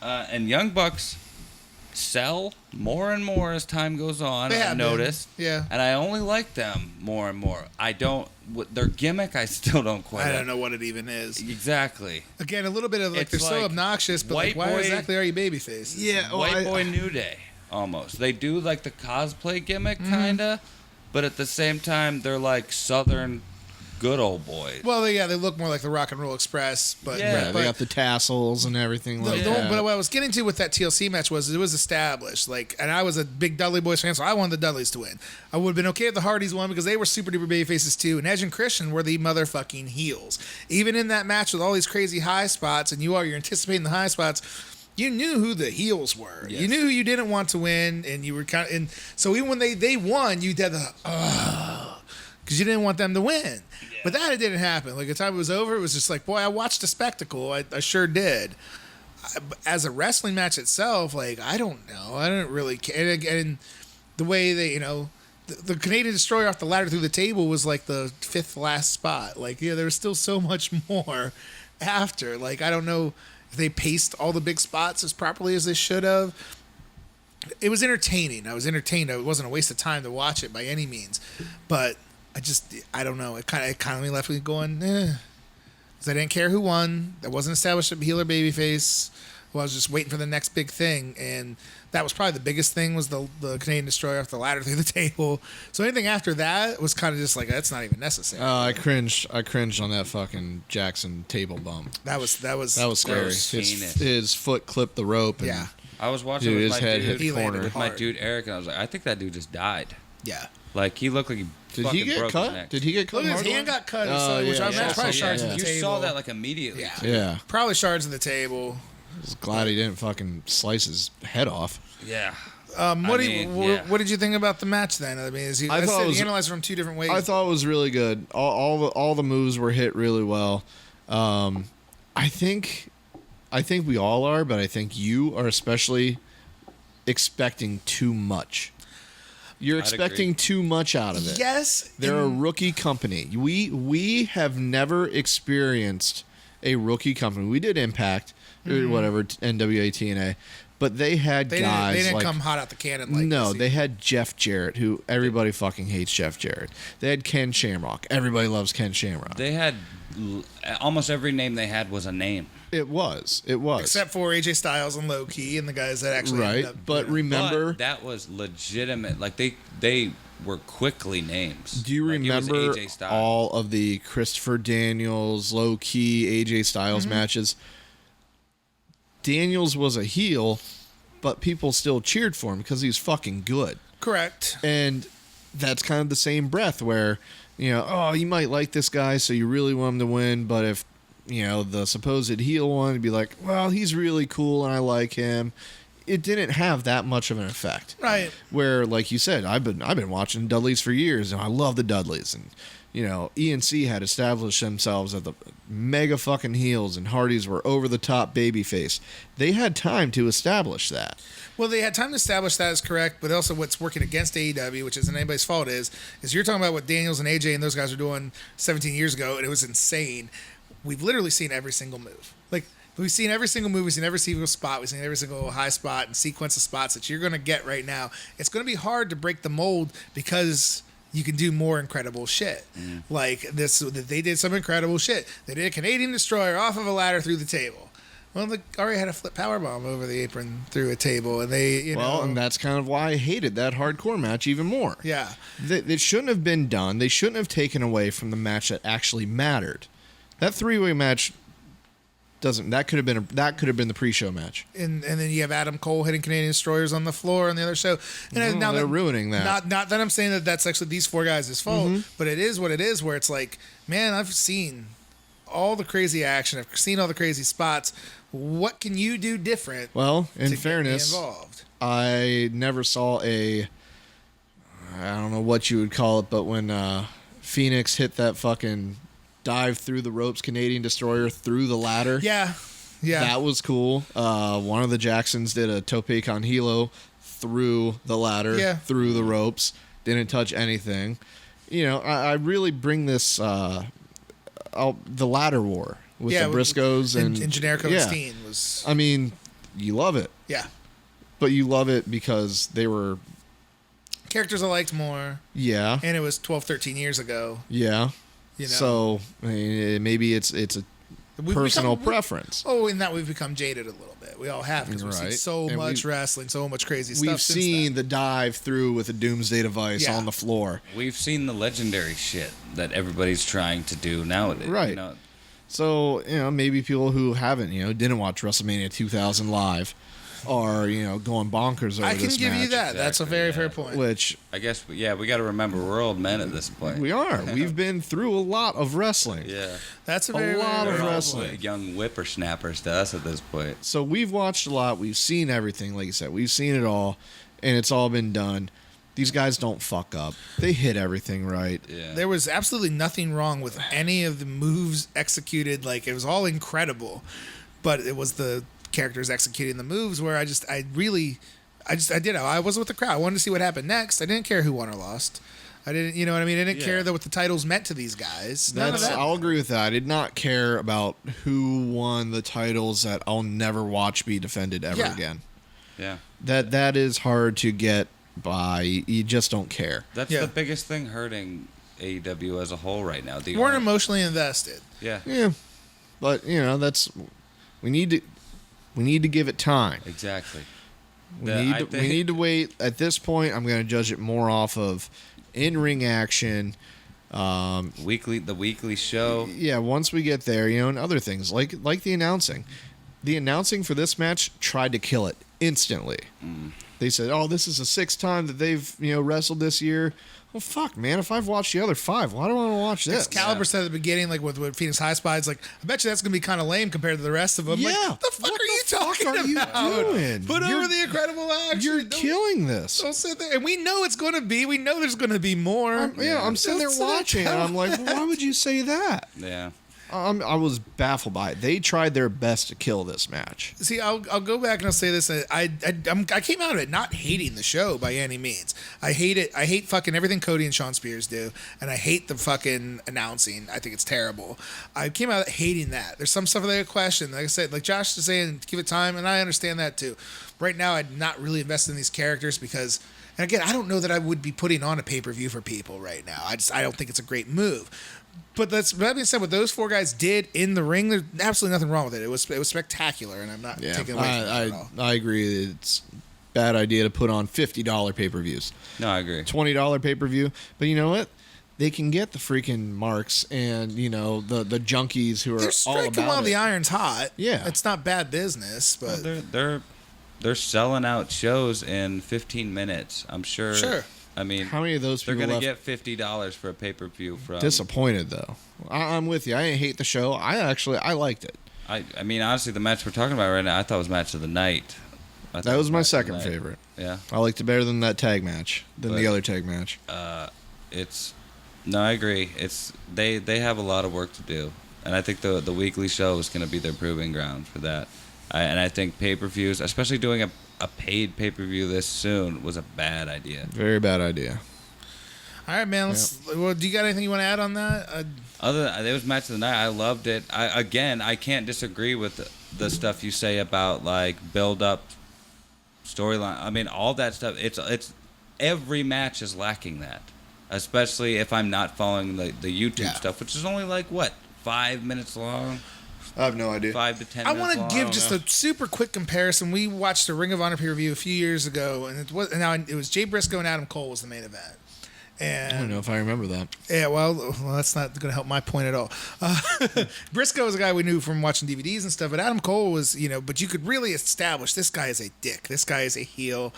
And Young Bucks sell more and more as time goes on. I've noticed. Yeah. And I only like them more and more. Their gimmick, I still don't quite. I don't know what it even is. Exactly. Again, a little bit of like It's they're so like obnoxious, but like, why exactly are you babyfaces? Yeah. White Boy New Day, almost. They do like the cosplay gimmick, kinda, but at the same time, they're like Southern good old boys. Well, they look more like the Rock and Roll Express, but Yeah, they got the tassels and everything like that. But what I was getting to with that TLC match was it was established, like, and I was a big Dudley Boys fan, so I wanted the Dudleys to win. I would have been okay if the Hardys won because they were super duper baby faces too, and Edge and Christian were the motherfucking heels. Even in that match with all these crazy high spots, and you're anticipating the high spots. You knew who the heels were. Yes. You knew who you didn't want to win, and you were kind of. And so even when they won, you did the because you didn't want them to win. Yeah. But that it didn't happen. Like the time it was over, it was just like, boy, I watched a spectacle. I sure did. As a wrestling match itself, like I don't know. I don't really care. And the way they, the Canadian Destroyer off the ladder through the table was like the fifth last spot. Like there was still so much more after. Like I don't know. If they paced all the big spots as properly as they should have. It was entertaining. I was entertained. It wasn't a waste of time to watch it by any means. But I don't know. It kind of left me going, because I didn't care who won. That wasn't established a heel or babyface. Well, I was just waiting for the next big thing. And that was probably the biggest thing was the Canadian Destroyer off the ladder through the table. So anything after that was kind of just like, that's not even necessary. I cringed on that fucking Jackson table bump. That was scary. His foot clipped the rope. And yeah. I was watching his head hit the corner with my dude Eric, and I was like, I think that dude just died. Yeah. Like he looked like he Did fucking he get broke cut? his neck. Did he get cut? Look, his hard hand way? got cut, Oh, which yeah, I imagine yeah, probably shards yeah. in the You table. saw that like immediately. Yeah. Yeah. Probably shards in the table. I was glad he didn't fucking slice his head off. Yeah. What did you think about the match then? I mean, I thought it was- you analyzed it from two different ways. I thought it was really good. All the moves were hit really well. I think we all are, but I think you are especially expecting too much. You're I'd expecting agree. too much out of it. yes, They're a rookie company. We have never experienced a rookie company. We did Impact or whatever, NWA TNA, but they had they guys didn't like come hot out the cannon. Like no, this. they had Jeff Jarrett, who everybody fucking hates Jeff Jarrett. They had Ken Shamrock. Everybody loves Ken Shamrock. They had almost every name they had was a name. It was. except for AJ Styles and Low Key and the guys that actually right. ended up, But remember, But that was legitimate. Like they were quickly names. do you Like, it was remember AJ Styles. all of the Christopher Daniels, Low Key, AJ Styles matches? Daniels was a heel, but people still cheered for him because he was fucking good. correct. And that's kind of the same breath where, oh, you might like this guy, so you really want him to win, but if, the supposed heel one would be like, well, he's really cool and I like him. It didn't have that much of an effect. Right. Where, like you said, I've been watching Dudleys for years, and I love the Dudleys. And, ENC had established themselves as the mega fucking heels, and Hardys were over-the-top babyface. They had time to establish that. Well, they had time to establish that is correct, but also what's working against AEW, which isn't anybody's fault, is you're talking about what Daniels and AJ and those guys were doing 17 years ago, and it was insane. We've literally seen every single move. Like, we've seen every single move, we've seen every single spot, we've seen every single high spot and sequence of spots that you're going to get right now. It's going to be hard to break the mold because you can do more incredible shit. Like this, they did some incredible shit. They did a Canadian Destroyer off of a ladder through the table. Well, they already had a flip powerbomb over the apron through a table, and they, And that's kind of why I hated that hardcore match even more. yeah. It shouldn't have been done. They shouldn't have taken away from the match that actually mattered. That three-way match that could have been the pre-show match. And then you have Adam Cole hitting Canadian Destroyers on the floor on the other show. And No, they're ruining that. Not that I'm saying that that's actually these four guys' fault, but it is what it is. Where it's like, man, I've seen all the crazy action. I've seen all the crazy spots. What can you do different? Well, in to fairness, get me involved? I never saw I don't know what you would call it, but when Phoenix hit that fucking dive through the ropes Canadian Destroyer through the ladder. Yeah. That was cool. One of the Jacksons did a tope con hilo through the ladder, through the ropes. Didn't touch anything. I really bring this the ladder war with the Briscoes and Generico and Steen was. I mean, you love it. Yeah. But you love it because they were Characters I liked more. Yeah. And it was 12, 13 years ago. Yeah. So I mean, maybe it's a personal preference. In that we've become jaded a little bit. We all have because we've seen so much wrestling, so much crazy stuff. We've seen the dive through with a doomsday device on the floor. We've seen the legendary shit that everybody's trying to do nowadays. Right. So maybe people who haven't didn't watch WrestleMania 2000 live are going bonkers over I can this give match. you that. That's a very fair point. Which I guess, we got to remember we're old men at this point. we are. We've been through a lot of wrestling. Yeah. That's a very lot very of fair wrestling. point. Young whippersnappers to us at this point. So we've watched a lot. We've seen everything. Like you said, we've seen it all, and it's all been done. These guys don't fuck up. They hit everything right. Yeah. There was absolutely nothing wrong with any of the moves executed. Like, it was all incredible, but it was the characters executing the moves where I was with the crowd. I wanted to see what happened next. I didn't care who won or lost. I didn't, you know what I mean? I didn't care what the titles meant to these guys. None of that. I'll agree with that. I did not care about who won the titles that I'll never watch be defended ever again. Yeah. That is hard to get by. You just don't care. That's the biggest thing hurting AEW as a whole right now. You weren't emotionally invested. Yeah. Yeah. But, we need to give it time. Exactly. We need to wait. At this point, I'm going to judge it more off of in-ring action. The weekly show. Yeah, once we get there, and other things like the announcing. The announcing for this match tried to kill it instantly. They said, "Oh, this is the 6th time that they've wrestled this year." Well, fuck, man. If I've watched the other 5, why do I want to watch this? Excalibur said at the beginning, like with Phoenix High Spy, it's like, I bet you that's going to be kind of lame compared to the rest of them. Yeah. Like, the fuck What are you the fuck talking are you about? doing? Put over the Incredible Action. You're Don't- killing this. Don't sit there. And we know it's going to be. We know there's going to be more. I'm sitting there Don't sit watching, and down. I'm like, why would you say that? Yeah. I was baffled by it. They tried their best to kill this match. See, I'll go back and I'll say this. I came out of it not hating the show by any means. I hate it. I hate fucking everything Cody and Sean Spears do, and I hate the fucking announcing. I think it's terrible. I came out hating that. There's some stuff that I question. Like I said, like Josh is saying, give it time, and I understand that too. Right now, I'm not really invested in these characters because, and again, I don't know that I would be putting on a pay-per-view for people right now. I don't think it's a great move. But that being said, what those 4 guys did in the ring, there's absolutely nothing wrong with it. It was spectacular, and I'm not taking away from it at all. I agree. It's a bad idea to put on $50 pay-per-views. No, I agree. $20 pay-per-view. But you know what? They can get the freaking marks and, the junkies who are They're all striking about while it. the iron's hot. Yeah. It's not bad business, but... Well, they're selling out shows in 15 minutes. I'm sure. Sure. I mean, How many of those they're people going to left get $50 for a pay-per-view from... disappointed, though? I'm with you. I didn't hate the show. I liked it. I mean, honestly, the match we're talking about right now, I thought was match of the night. That was my match of the second night. favorite. Yeah. I liked it better than that tag match, than the But- other tag match. No, I agree. They have a lot of work to do, and I think the weekly show is going to be their proving ground for that. And I think pay-per-views, especially doing a paid pay-per-view this soon, was a bad idea. Very bad idea. All right, man. Well, do you got anything you want to add on that? Other than it was match of the night, I loved it. I can't disagree with the stuff you say about like build up, storyline. I mean, all that stuff. It's every match is lacking that, especially if I'm not following the YouTube stuff, which is only like what 5 minutes long. I have no idea. 5 to 10 I minutes want to give just a super quick comparison. We watched a Ring of Honor pay-per-view a few years ago, and it was Jay Briscoe and Adam Cole was the main event. And I don't know if I remember that. yeah, well, that's not going to help my point at all. Briscoe was a guy we knew from watching DVDs and stuff, but Adam Cole was, but you could really establish this guy is a dick. This guy is a heel.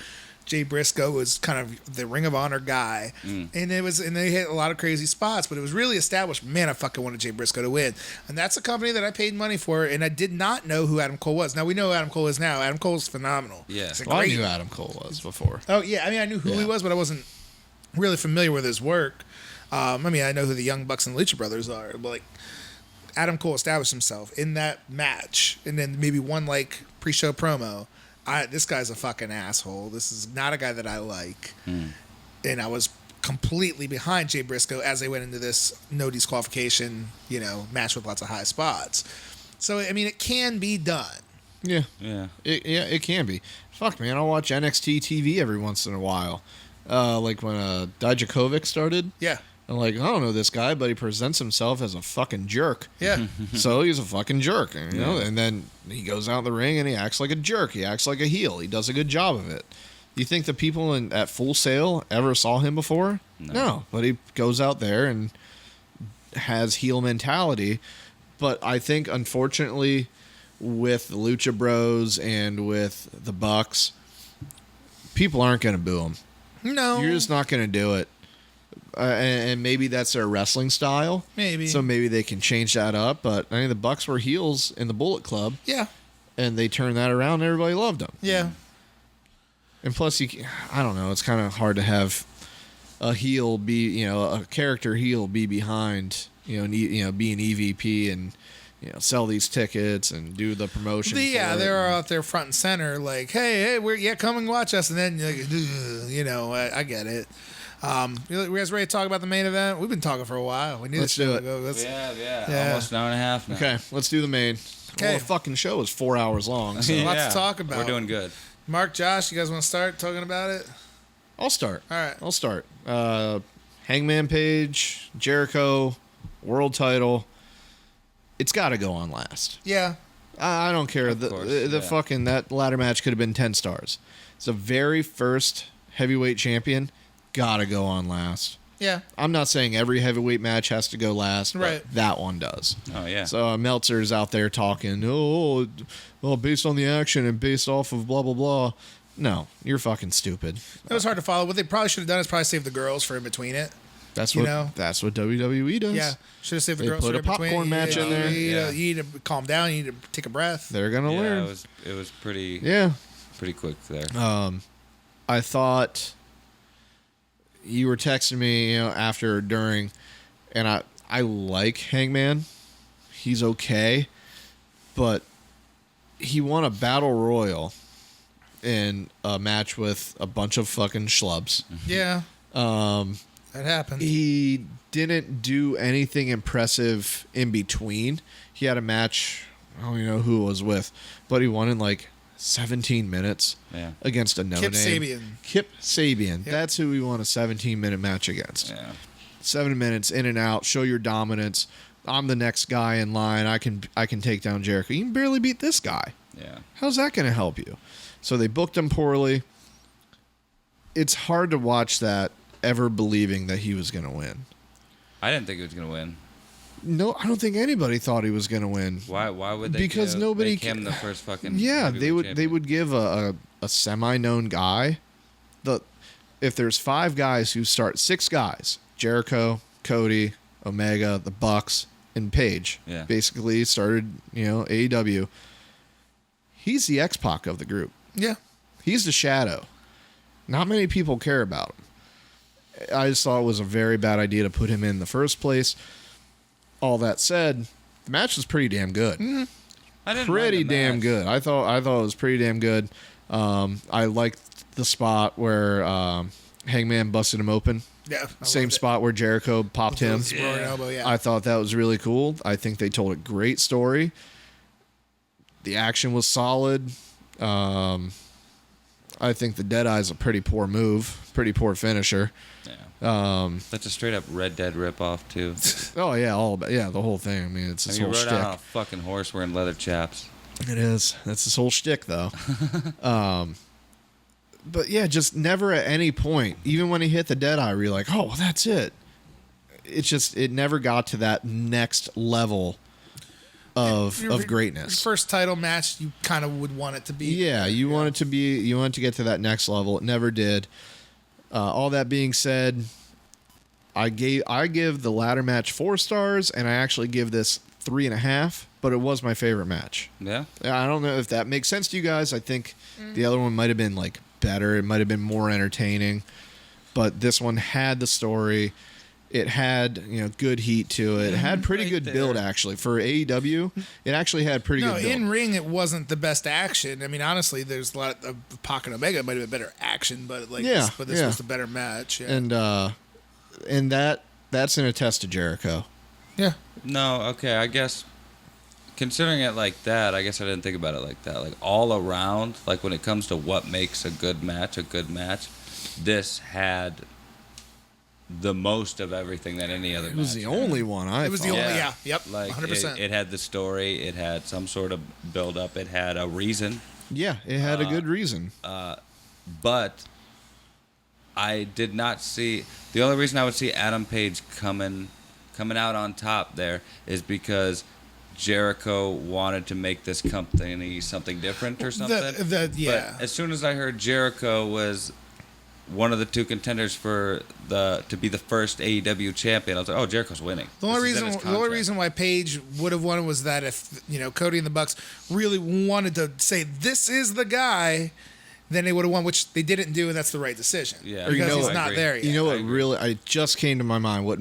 Jay Briscoe was kind of the Ring of Honor guy, and they hit a lot of crazy spots, but it was really established. Man, I fucking wanted Jay Briscoe to win, and that's a company that I paid money for, and I did not know who Adam Cole was. Now we know who Adam Cole is now. Adam Cole is phenomenal. Yeah. He's a Well, I great- knew Adam Cole was before. Oh yeah, I mean I knew who he was, but I wasn't really familiar with his work. I mean I know who the Young Bucks and Lucha Brothers are, but like Adam Cole established himself in that match, and then maybe one like pre-show promo. This guy's a fucking asshole. This is not a guy that I like, and I was completely behind Jay Briscoe as they went into this no disqualification, match with lots of high spots. So I mean, it can be done. Yeah. Yeah. It can be. Fuck, man, I'll watch NXT TV every once in a while. Like when Dijakovic started. Yeah, I'm like, I don't know this guy, but he presents himself as a fucking jerk. yeah. So he's a fucking jerk, and then he goes out in the ring and he acts like a jerk. He acts like a heel. He does a good job of it. You think the people at Full Sail ever saw him before? No, but he goes out there and has heel mentality. But I think, unfortunately, with the Lucha Bros and with the Bucks, people aren't going to boo him. No, You're just not going to do it. And maybe that's their wrestling style. Maybe. So maybe they can change that up. But I mean, the Bucks were heels in the Bullet Club, Yeah, and they turned that around, and everybody loved them. yeah. And plus, I don't know, it's kind of hard to have a heel be, a character heel be behind, be an EVP and, sell these tickets and do the promotion. Yeah, for it. they're out there front and center, like, hey, come and watch us, and then I get it. You guys ready to talk about the main event? We've been talking for a while. We knew Let's this do show it. would go. Yeah. Almost an hour and a half now. Okay, let's do the main. Okay. Well, the fucking show is 4 hours long. So Lots to talk about. We're doing good. Mark, Josh, you guys want to start talking about it? I'll start. All right. I'll start. Hangman Page, Jericho, world title. It's got to go on last. Yeah. I don't care. Of course, The fucking that ladder match could have been 10 stars. It's the very first heavyweight champion. Got to go on last. Yeah. I'm not saying every heavyweight match has to go last, but Right. that one does. Oh yeah. So Meltzer's out there talking, based on the action and based off of blah blah blah. No, you're fucking stupid. It was hard to follow. What they probably should have done is probably save the girls for in between it. That's You what know? that's what WWE does. Yeah, should have saved the They girls put for a in between. popcorn match in there. You need to calm down. You need to take a breath. They're gonna Yeah, learn. it was pretty pretty quick there. I thought you were texting me, after or during, and I like Hangman. He's okay, but he won a battle royal in a match with a bunch of fucking schlubs. Yeah. That happened. He didn't do anything impressive in between. He had a match, I don't even know who it was with, but he won in like 17 minutes against a no-name. Kip Sabian. Kip Sabian. Yep. That's who we won a 17-minute match against. Yeah. 7 minutes, in and out, show your dominance. I'm the next guy in line. I can take down Jericho. You can barely beat this guy. Yeah. How's that going to help you? So they booked him poorly. It's hard to watch that ever believing that he was going to win. I didn't think he was gonna win. No, I don't think anybody thought he was going to win. Why would they Because nobody make him the first fucking Yeah, heavyweight they champion? would give a semi-known guy if there's 5 guys who start 6 guys, Jericho, Cody, Omega, the Bucks, and Paige. Yeah. Basically started, AEW. He's the X-Pac of the group. Yeah. He's the shadow. Not many people care about him. I just thought it was a very bad idea to put him in the first place. All that said, the match was pretty damn good. I didn't Pretty mind the damn match. good. I thought it was pretty damn good. I liked the spot where Hangman busted him open. Yeah. Same spot where Jericho popped him. Elbow, yeah. I thought that was really cool. I think they told a great story. The action was solid. I think the Deadeye's a pretty poor move, pretty poor finisher. Yeah. That's a straight up Red Dead ripoff too. Oh yeah, the whole thing. I mean, it's this He whole rode shtick. out on a fucking horse wearing leather chaps. It is. That's his whole shtick, though. But yeah, just never at any point, even when he hit the Deadeye, were you like, oh, well, that's it. It never got to that next level of greatness. Your first title match, you kind of would want it to be. Yeah, you want it to get to that next level. It never did. All that being said, I give the ladder match 4 stars, and I actually give this 3.5. But it was my favorite match. Yeah. I don't know if that makes sense to you guys. I think the other one might have been like better. It might have been more entertaining, but this one had the story. It had good heat to it. It had pretty good build actually for AEW. It actually had pretty good build. In ring, it wasn't the best action. I mean, honestly, there's a lot of Pac and Omega might have been better action, but this was the better match. Yeah. And that's an attest to Jericho. Yeah. No, okay, I guess considering it like that, I guess I didn't think about it like that. Like all around, like when it comes to what makes a good match, this had the most of everything that any other match. It was the only one It was the only, Yeah. yep, Like 100%. it had the story, it had some sort of build up, it had a reason, Yeah, it had a good reason. but I did not see the only reason I would see Adam Page coming out on top there is because Jericho wanted to make this company something different or something. Yeah. But as soon as I heard Jericho was one of the 2 contenders to be the first AEW champion, I was like, oh, Jericho's winning. The only reason why Paige would have won was that if Cody and the Bucks really wanted to say this is the guy, then they would have won, which they didn't do, and that's the right decision. Yeah, because he's I not agree. there yet. You know what really I just came to my mind, what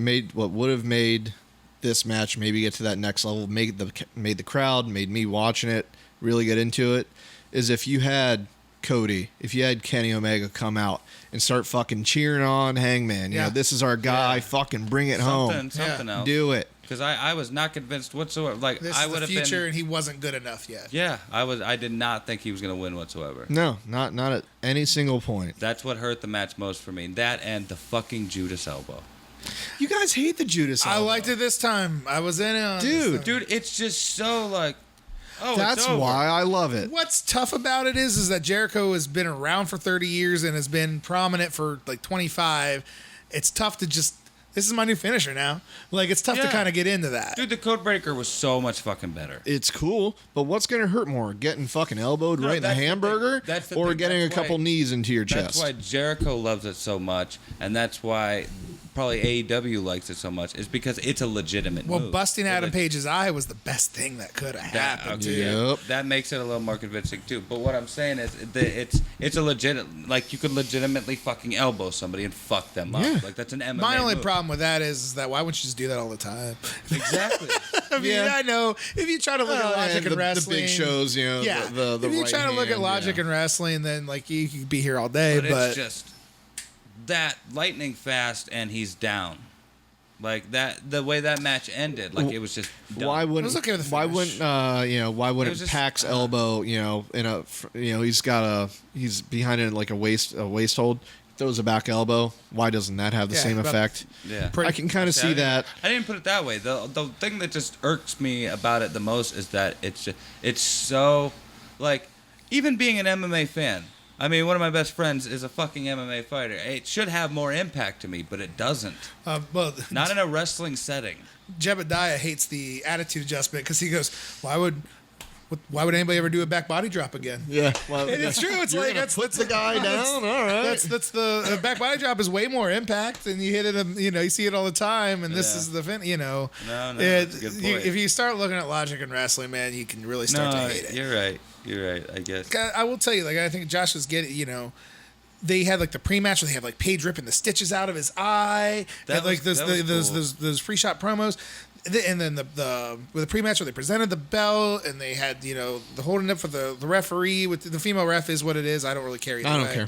would have made this match maybe get to that next level, made the crowd, made me watching it really get into it, is if you had Cody, if you had Kenny Omega come out and start fucking cheering on Hangman, this is our guy, fucking bring it home. Something else. Do it. Because I was not convinced whatsoever. Like This I is would the have future, been. and he wasn't good enough yet. Yeah, I did not think he was going to win whatsoever. No, not at any single point. That's what hurt the match most for me. That and the fucking Judas elbow. You guys hate the Judas I elbow. liked it this time. I was in it on this time. Dude, it's just so like. Oh, That's it's over. why I love it. What's tough about it is that Jericho has been around for 30 years and has been prominent for like 25. It's tough to just This is my new finisher now. Like, it's tough to Yeah. kind of get into that. Dude, the code breaker was so much fucking better. It's cool, but what's going to hurt more? Getting fucking elbowed right in the that's the thing. hamburger? That's the or thing. getting That's a couple why- knees into your That's chest? why Jericho loves it so much, and that's why probably AEW likes it so much, is because it's a legitimate Well, move. busting But Adam it- Page's eye was the best thing that could have That, happened. okay, dude. Yep. that makes it a little more convincing too. But what I'm saying is, it's a legit, like, you could legitimately fucking elbow somebody and fuck them up. Yeah. Like, that's an MMA My only move. problem with that is that why wouldn't you just do that all the time? Exactly. I mean, Yeah. I know if you try to look at logic and in wrestling, the big shows, you know, yeah. the if you right try to look at hand, logic yeah. in wrestling, then like you could be here all day. But But, it's just that lightning fast, and he's down. Like that, the way that match ended, like it was just done. Why wouldn't? was okay with the why finish. wouldn't? Why wouldn't was just- Pac's elbow? In a, he's behind it in like a waist hold. Throws a back elbow. Why doesn't that have the Yeah, same but- effect? Yeah. I can kind of See, see I didn't- that. I didn't put it that way. The thing that just irks me about it the most is that it's so, like, even being an MMA fan. I mean, one of my best friends is a fucking MMA fighter. It should have more impact to me, but it doesn't. well, Not in a wrestling setting. Jebediah hates the attitude adjustment because he goes, "Why would anybody ever do a back body drop again?" Yeah, well, And it's true. It's you're like gonna put the guy down. All right. That's the back body drop is way more impact, and you hit it. You see it all the time, and this Yeah. is the fin. No, that's a good point. If you start looking at logic in wrestling, man, you can really start to hate it. You're right. You're right. I guess. I will tell you, like I think Josh was getting, they had like the pre-match where they have like Paige ripping the stitches out of his eye, That like was those pre-shot promos. And then with the pre-match where they presented the belt and they had the holding up for the referee with the female ref is what it is. I don't really care either I don't way. care.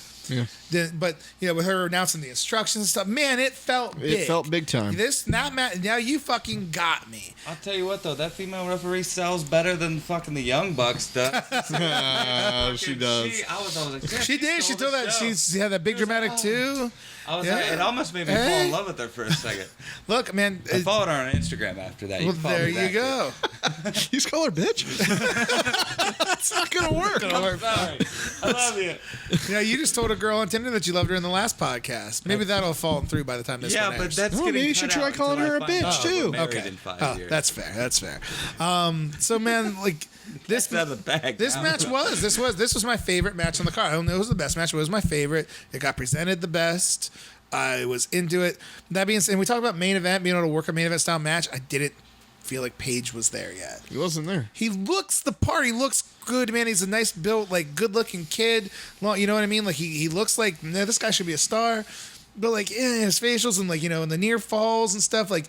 Yeah. But with her announcing the instructions and stuff, man, it felt big. It felt big time. Now you fucking got me. I'll tell you what though, that female referee sells better than fucking the Young Bucks does. She does. I was always like, yeah, She did. She stole told the that show. she had that big dramatic too. I was Yeah. like, it almost made me fall in love with her for a second. Look, man. I followed her on Instagram after that. Well, can follow there me you back go. You just call her bitch. It's not gonna work. there. I'm sorry. I love you. You just told a girl on Tinder that you loved her in the last podcast. Maybe that'll have fallen through by the time this Yeah, one but airs. that's No, getting maybe you cut should try out calling until her I a find bitch, out too. we're married Okay. in 5 Oh, years. that's fair. That's fair. So man, like this That's out of the bag this now. match was my favorite match on the card. I don't know if it was the best match, but it was my favorite. It got presented the best. I was into it. That being said, and we talked about main event, being able to work a main event style match. I didn't feel like Paige was there yet. He wasn't there. He looks the part. He looks good, man. He's a nice built, like good looking kid. Well, you know what I mean? Like he looks like this guy should be a star. But like his facials and like and the near falls and stuff. Like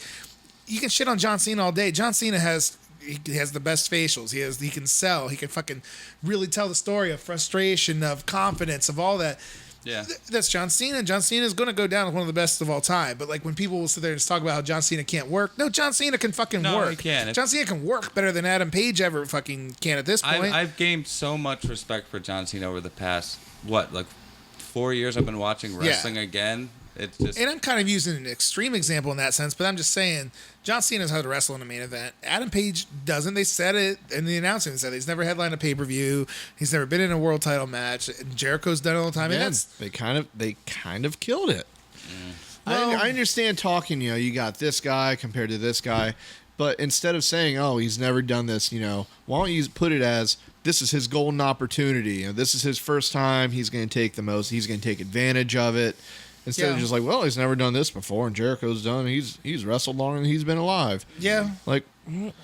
you can shit on John Cena all day. John Cena has the best facials. He can sell. He can fucking really tell the story of frustration, of confidence, of all that. Yeah. That's John Cena. John Cena is going to go down as one of the best of all time. But like when people will sit there and just talk about how John Cena can't work, no, John Cena can fucking No, work. he can. John Cena can work better than Adam Page ever fucking can at this point. I've gained so much respect for John Cena over the past, 4 years I've been watching wrestling again. It's just... And I'm kind of using an extreme example in that sense, but I'm just saying John Cena knows how to wrestle in a main event. Adam Page doesn't. They said it in the announcement. They said he's never headlined a pay-per-view. He's never been in a world title match. And Jericho's done it all the time. And Yeah, that's they kind of killed it. Well- I understand talking. You got this guy compared to this guy, but instead of saying, "Oh, he's never done this," why don't you put it as this is his golden opportunity. This is his first time. He's going to take the most. He's going to take advantage of it. Instead of Yeah. just like, well, he's never done this before, and Jericho's done. He's wrestled longer than he's been alive. yeah. Like, Well,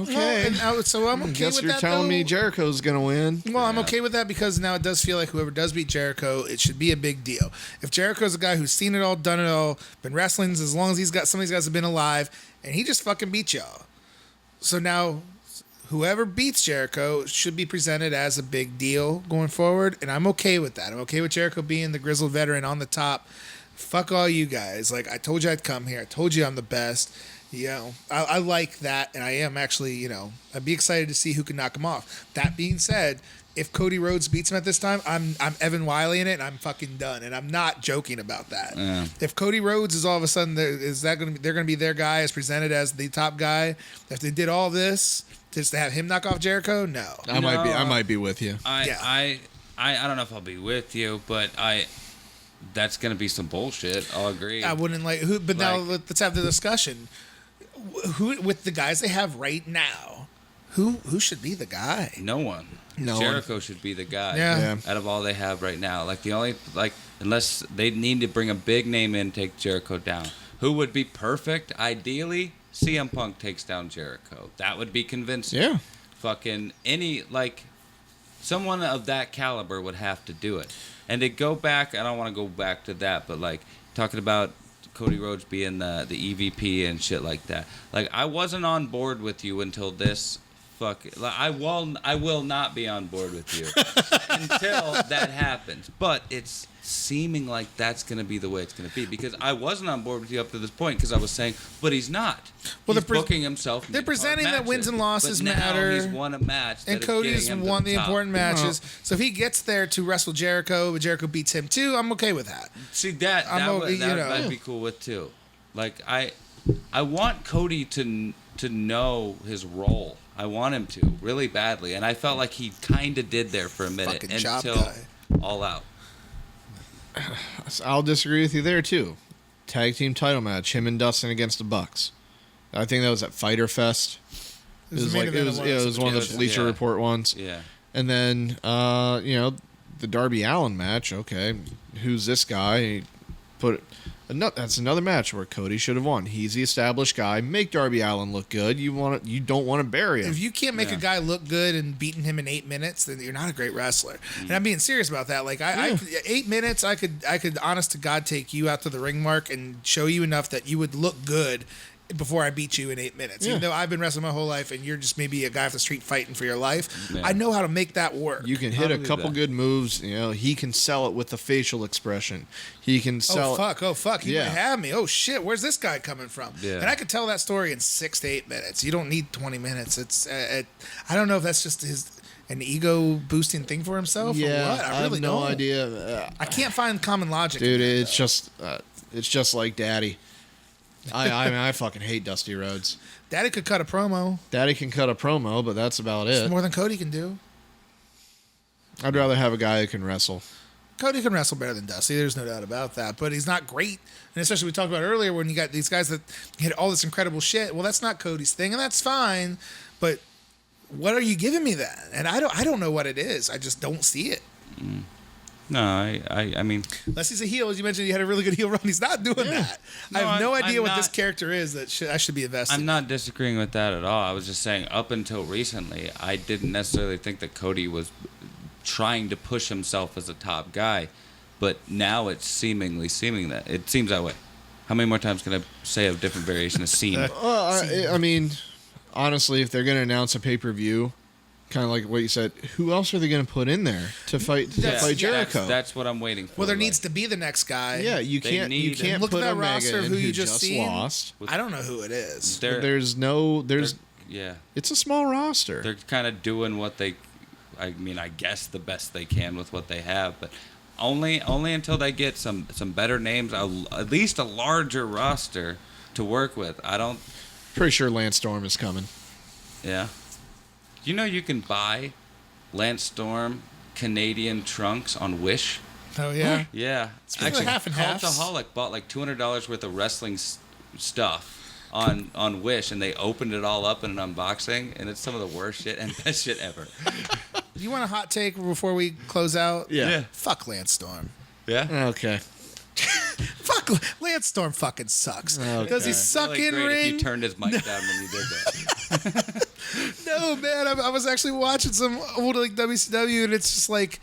okay. and so I'm okay Guess with you're that. telling me though. Jericho's going to win. Well, I'm okay with that because now it does feel like whoever does beat Jericho, it should be a big deal. If Jericho's a guy who's seen it all, done it all, been wrestling as long as some of these guys have been alive, and he just fucking beat y'all. So now, whoever beats Jericho should be presented as a big deal going forward, and I'm okay with that. I'm okay with Jericho being the grizzled veteran on the top. Fuck all you guys. Like, I told you I'd come here. I told you I'm the best. I like that, and I am actually, I'd be excited to see who can knock him off. That being said, if Cody Rhodes beats him at this time, I'm Evan Wiley in it, and I'm fucking done. And I'm not joking about that. Yeah. If Cody Rhodes is all of a sudden, they're going to be their guy as presented as the top guy. If they did all this just to have him knock off Jericho, no. I might be with you. I don't know if I'll be with you, but That's gonna be some bullshit. I'll agree. I wouldn't like who, but now Like- let's have the discussion. Who with the guys they have right now? Who should be the guy? No one. No Jericho should be the guy. Yeah. Out of all they have right now, like the only unless they need to bring a big name in, take Jericho down. Who would be perfect? Ideally, CM Punk takes down Jericho. That would be convincing. Yeah. Fucking someone of that caliber would have to do it. And to go back, I don't want to go back to that, but like talking about Cody Rhodes being the EVP and shit like that. Like I wasn't on board with you until this. I will not be on board with you until that happens. But it's seeming like that's going to be the way it's going to be because I wasn't on board with you up to this point because I was saying, but he's not. Well, He's booking himself. They're presenting that wins and losses but now matter. He's won a match, And that is Cody's getting him to won the top. important matches. So if he gets there to wrestle Jericho, but Jericho beats him too, I'm okay with that. See that I'd be cool with too. Like I want Cody to know his role. I want him to really badly, and I felt like he kind of did there for a minute Fucking job until guy. All Out. I'll disagree with you there too. Tag team title match, him and Dustin against the Bucks. I think that was at Fyter Fest. It was one of the Bleacher Yeah. Report ones. Yeah. And then the Darby Allin match. Okay, who's this guy? He that's another match where Cody should have won. He's the established guy. Make Darby Allin look good. You don't want to bury him. If you can't make a guy look good and beating him in 8 minutes, then you're not a great wrestler. And I'm being serious about that. Like I 8 minutes, I could honest to God take you out to the ring mark and show you enough that you would look good before I beat you in 8 minutes. Even though I've been wrestling my whole life and you're just maybe a guy off the street fighting for your life, I know how to make that work. You can hit a couple good moves. He can sell it with the facial expression. He can sell it. Oh fuck! He might have me. Oh shit! Where's this guy coming from? Yeah. And I could tell that story in 6 to 8 minutes. You don't need 20 minutes. It's I don't know if that's just an ego boosting thing for himself or what. I really have no don't. idea. I can't find common logic. Dude, in that, it's just like Daddy. I fucking hate Dusty Rhodes. Daddy could cut a promo. Daddy can cut a promo, but that's about it. It's more than Cody can do. I'd rather have a guy who can wrestle. Cody can wrestle better than Dusty. There's no doubt about that. But he's not great. And especially we talked about earlier when you got these guys that hit all this incredible shit. Well, that's not Cody's thing, and that's fine. But what are you giving me then? And I don't know what it is. I just don't see it. No, I mean, Unless he's a heel, as you mentioned, he had a really good heel run. He's not doing that. No, I have no idea I'm what not- this character is that I should be invested. I'm not disagreeing with that at all. I was just saying, up until recently, I didn't necessarily think that Cody was trying to push himself as a top guy, but now it's seeming that it seems that way. How many more times can I say a different variation of scene? I mean, honestly, if they're going to announce a pay-per-view, kind of like what you said, who else are they going to put in there to fight Jericho? That's what I'm waiting for. Well, there needs to be the next guy. Yeah, you They can't need- put Look at that Omega roster of in who who you just seen. lost. I don't know who it is. There's yeah. it's a small roster. They're kind of doing what they, I mean, I guess the best they can with what they have, but only until they get some better names, at least a larger roster to work with. I don't. Pretty sure Lance Storm is coming. Yeah. You know you can buy Lance Storm Canadian trunks on Wish. Oh yeah. Yeah. Speaking of half and halves. Cultaholic bought like $200 worth of wrestling stuff on Wish, and they opened it all up in an unboxing, and it's some of the worst shit and best shit ever. You want a hot take before we close out? Yeah. Fuck Lance Storm. Yeah. Okay. Fuck Lance Storm. Fucking sucks. Okay. Does he suck Really in great if ring? you turned his mic down when you did that. No, man. I was actually watching some old like WCW, and it's just like,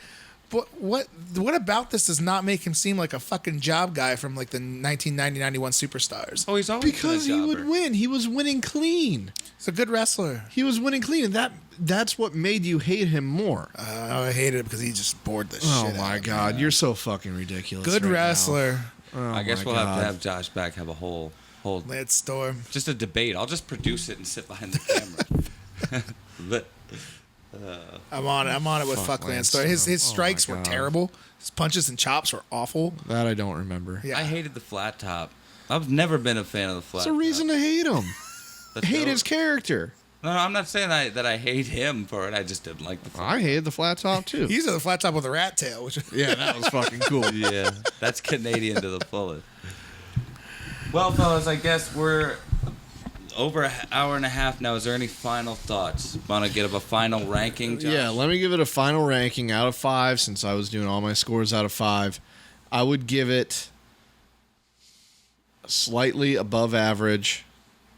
what about this does not make him seem like a fucking job guy from like the 1990-91 Superstars? Oh, he's always Because been a he would jobber. win. He was winning clean. He's a good wrestler. He was winning clean, and that's what made you hate him more. I hated it because he just bored the shit Oh out my of me. God, you're so fucking ridiculous. Good right wrestler. now. Oh I guess my we'll God. have to have Josh back, have a whole Lance Storm. just a debate. I'll just produce it and sit behind the camera. But I'm on it with fuck Lance Storm. His Oh my strikes were God. terrible. His punches and chops were awful. That I don't remember. Yeah. I hated the flat top. I've never been a fan of the flat That's a reason to hate him. top. Hate his character. No, I'm not saying that I hate him for it. I just didn't like the flat I hated the flat top too. He's at the flat top with a rat tail, which Yeah, that was fucking cool. Yeah, that's Canadian to the fullest. Well, fellas, I guess we're over an hour and a half now. Is there any final thoughts? Want to give a final ranking, Josh? Yeah, let me give it a final ranking out of 5 since I was doing all my scores out of 5. I would give it slightly above average,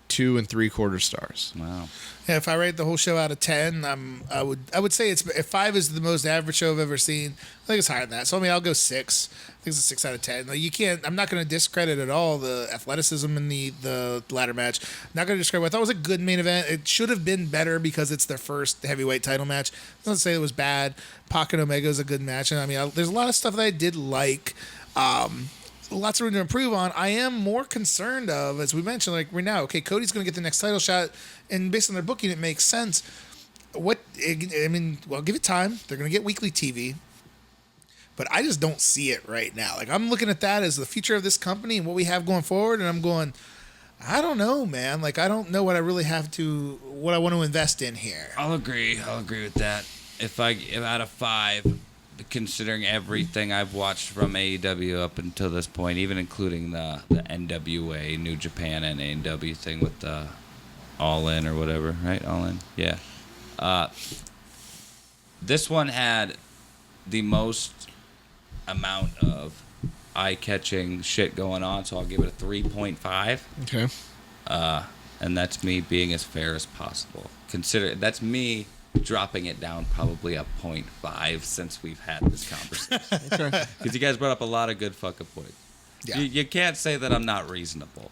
2 3/4 stars. Wow. Yeah, if I rate the whole show out of 10, I would say it's if 5 is the most average show I've ever seen. I think it's higher than that. So I mean, I'll go 6. I think it's a 6 out of 10. Like, you can't. I'm not going to discredit at all the athleticism in the ladder match. I'm not going to discredit. I thought it was a good main event. It should have been better because it's their first heavyweight title match. Doesn't say it was bad. Pac and Omega is a good match, and I mean, there's a lot of stuff that I did like. Lots of room to improve on. I am more concerned of, as we mentioned, like right now, okay, Cody's going to get the next title shot, and based on their booking, it makes sense. Well, give it time. They're going to get weekly TV, but I just don't see it right now. Like, I'm looking at that as the future of this company and what we have going forward, and I'm going, I don't know, man. Like, I don't know what I want to invest in here. I'll agree with that. If out of 5, considering everything I've watched from AEW up until this point, even including the NWA, New Japan and AEW thing with the All In or whatever, right? All In, yeah. This one had the most amount of eye-catching shit going on, so I'll give it a 3.5. Okay. And that's me being as fair as possible. That's me dropping it down probably a 0.5 since we've had this conversation. Okay. Because you guys brought up a lot of good fucking points. Yeah. You can't say that I'm not reasonable.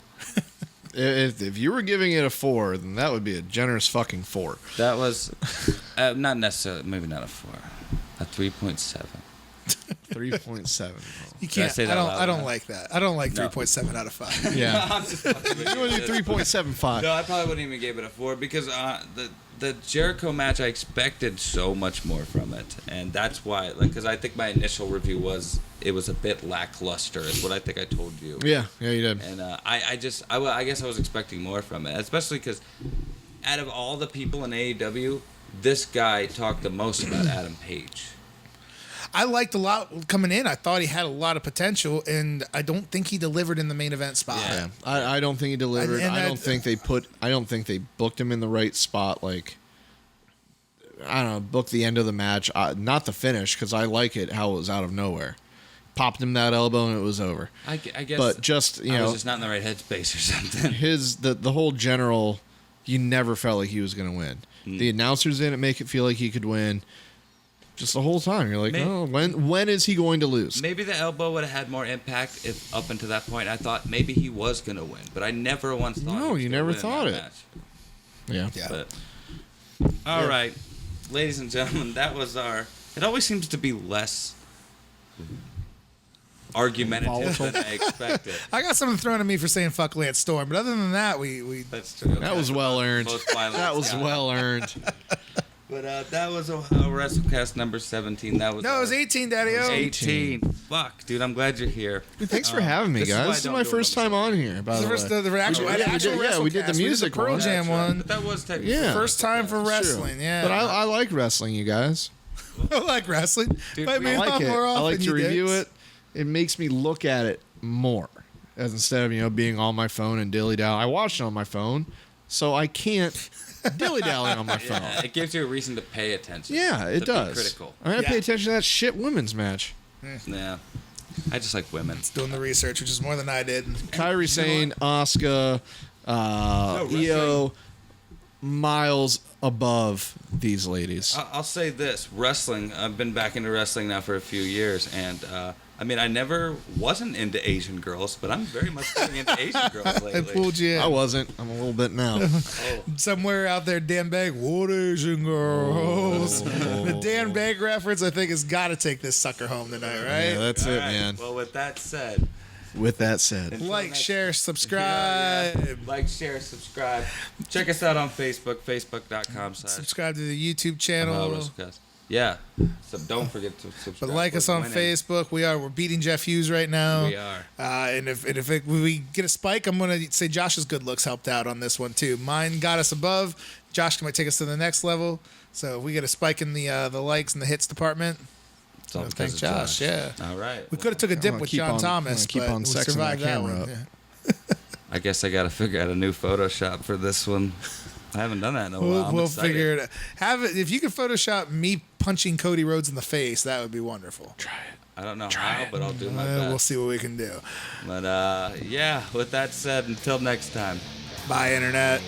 If you were giving it a 4, then that would be a generous fucking 4. That was not necessarily, maybe not a 4, a 3.7. 3.7. You Did I can't. say that I don't. loud I don't enough? like that. I don't like No. 3.7 out of 5. Yeah. I'm just fucking with You want to do 3.75. No, I probably wouldn't even give it a 4 because the Jericho match, I expected so much more from it, and that's why. Because I think my initial review was it was a bit lackluster, is what I think I told you. Yeah, you did. And I guess I was expecting more from it, especially because out of all the people in AEW, this guy talked the most about Adam Page. I liked a lot coming in. I thought he had a lot of potential, and I don't think he delivered in the main event spot. Yeah, I don't think he delivered. And I don't think they booked him in the right spot. Like, I don't know, book the end of the match, not the finish, because I like it how it was out of nowhere. Popped him that elbow and it was over. I guess, but just I was just not in the right headspace or something. The whole general, you never felt like he was going to win. The announcers didn't make it feel like he could win. Just the whole time, you're like, oh, when is he going to lose? Maybe the elbow would have had more impact if up until that point I thought maybe he was going to win, but I never once thought. No, he was you gonna never win thought that it. match. Yeah. But all right, ladies and gentlemen, that was our. It always seems to be less argumentative than I expected. I got something thrown at me for saying fuck Lance Storm, but other than that, we That's true. That was well earned. Most violent That was guy. well earned. But that was a WrestleCast number 17. That was no, it was 18, Daddy-O. 18. Fuck, dude, I'm glad you're here. Thanks for having me, this is why I guys. This is don't my do first it on time on here. By The the first, way, the actual, Yeah, actual we did the WrestleCast. music Pearl one. Jam That's right. one. But that was technically Yeah. First time for wrestling, yeah. But I like wrestling, you guys. I like wrestling. Dude, Fight me I a like lot it. more I often, like to you review dicks. it. It makes me look at it more, as instead of being on my phone and dilly dally. I watch it on my phone, so I can't dilly dally on my phone. Yeah, it gives you a reason to pay attention. Yeah, it to does. Be critical. I mean, I pay Yeah. attention to that shit women's match. Yeah. I just like women. Doing the research, which is more than I did. Kairi Sane, Asuka, Io, miles above these ladies. I'll say this: wrestling. I've been back into wrestling now for a few years, and I mean, I never wasn't into Asian girls, but I'm very much getting into Asian girls I lately. pulled you in. I wasn't. I'm a little bit now. Oh, Somewhere out there, Dan Bag, what Asian girls? The Dan Bag reference, I think, has got to take this sucker home tonight, right? Yeah, that's all it, right. man. Well, with that said, With that said, Like, share, subscribe. yeah. Like, share, subscribe. Check us out on Facebook, facebook.com/. Subscribe to the YouTube channel. WrestleCast. Yeah. So don't forget to subscribe. But like us on Facebook. We're beating Jeff Hughes right now. We are. And if we get a spike, I'm going to say Josh's good looks helped out on this one too. Mine got us above. Josh might take us to the next level. So if we get a spike in the likes and the hits department, It's all thank because of Josh. Yeah. All right. We could have took a dip with John Thomas, keep but on we sexing survived that that camera one. up. Yeah. I guess I got to figure out a new Photoshop for this one. I haven't done that in a while. I'm We'll excited. figure it out. If you could Photoshop me punching Cody Rhodes in the face, that would be wonderful. Try it. I don't know how, but I'll do my best. We'll see what we can do. But yeah, with that said, until next time. Bye, Internet.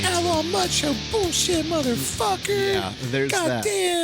How much of bullshit, motherfucker? Yeah, there's God that. damn.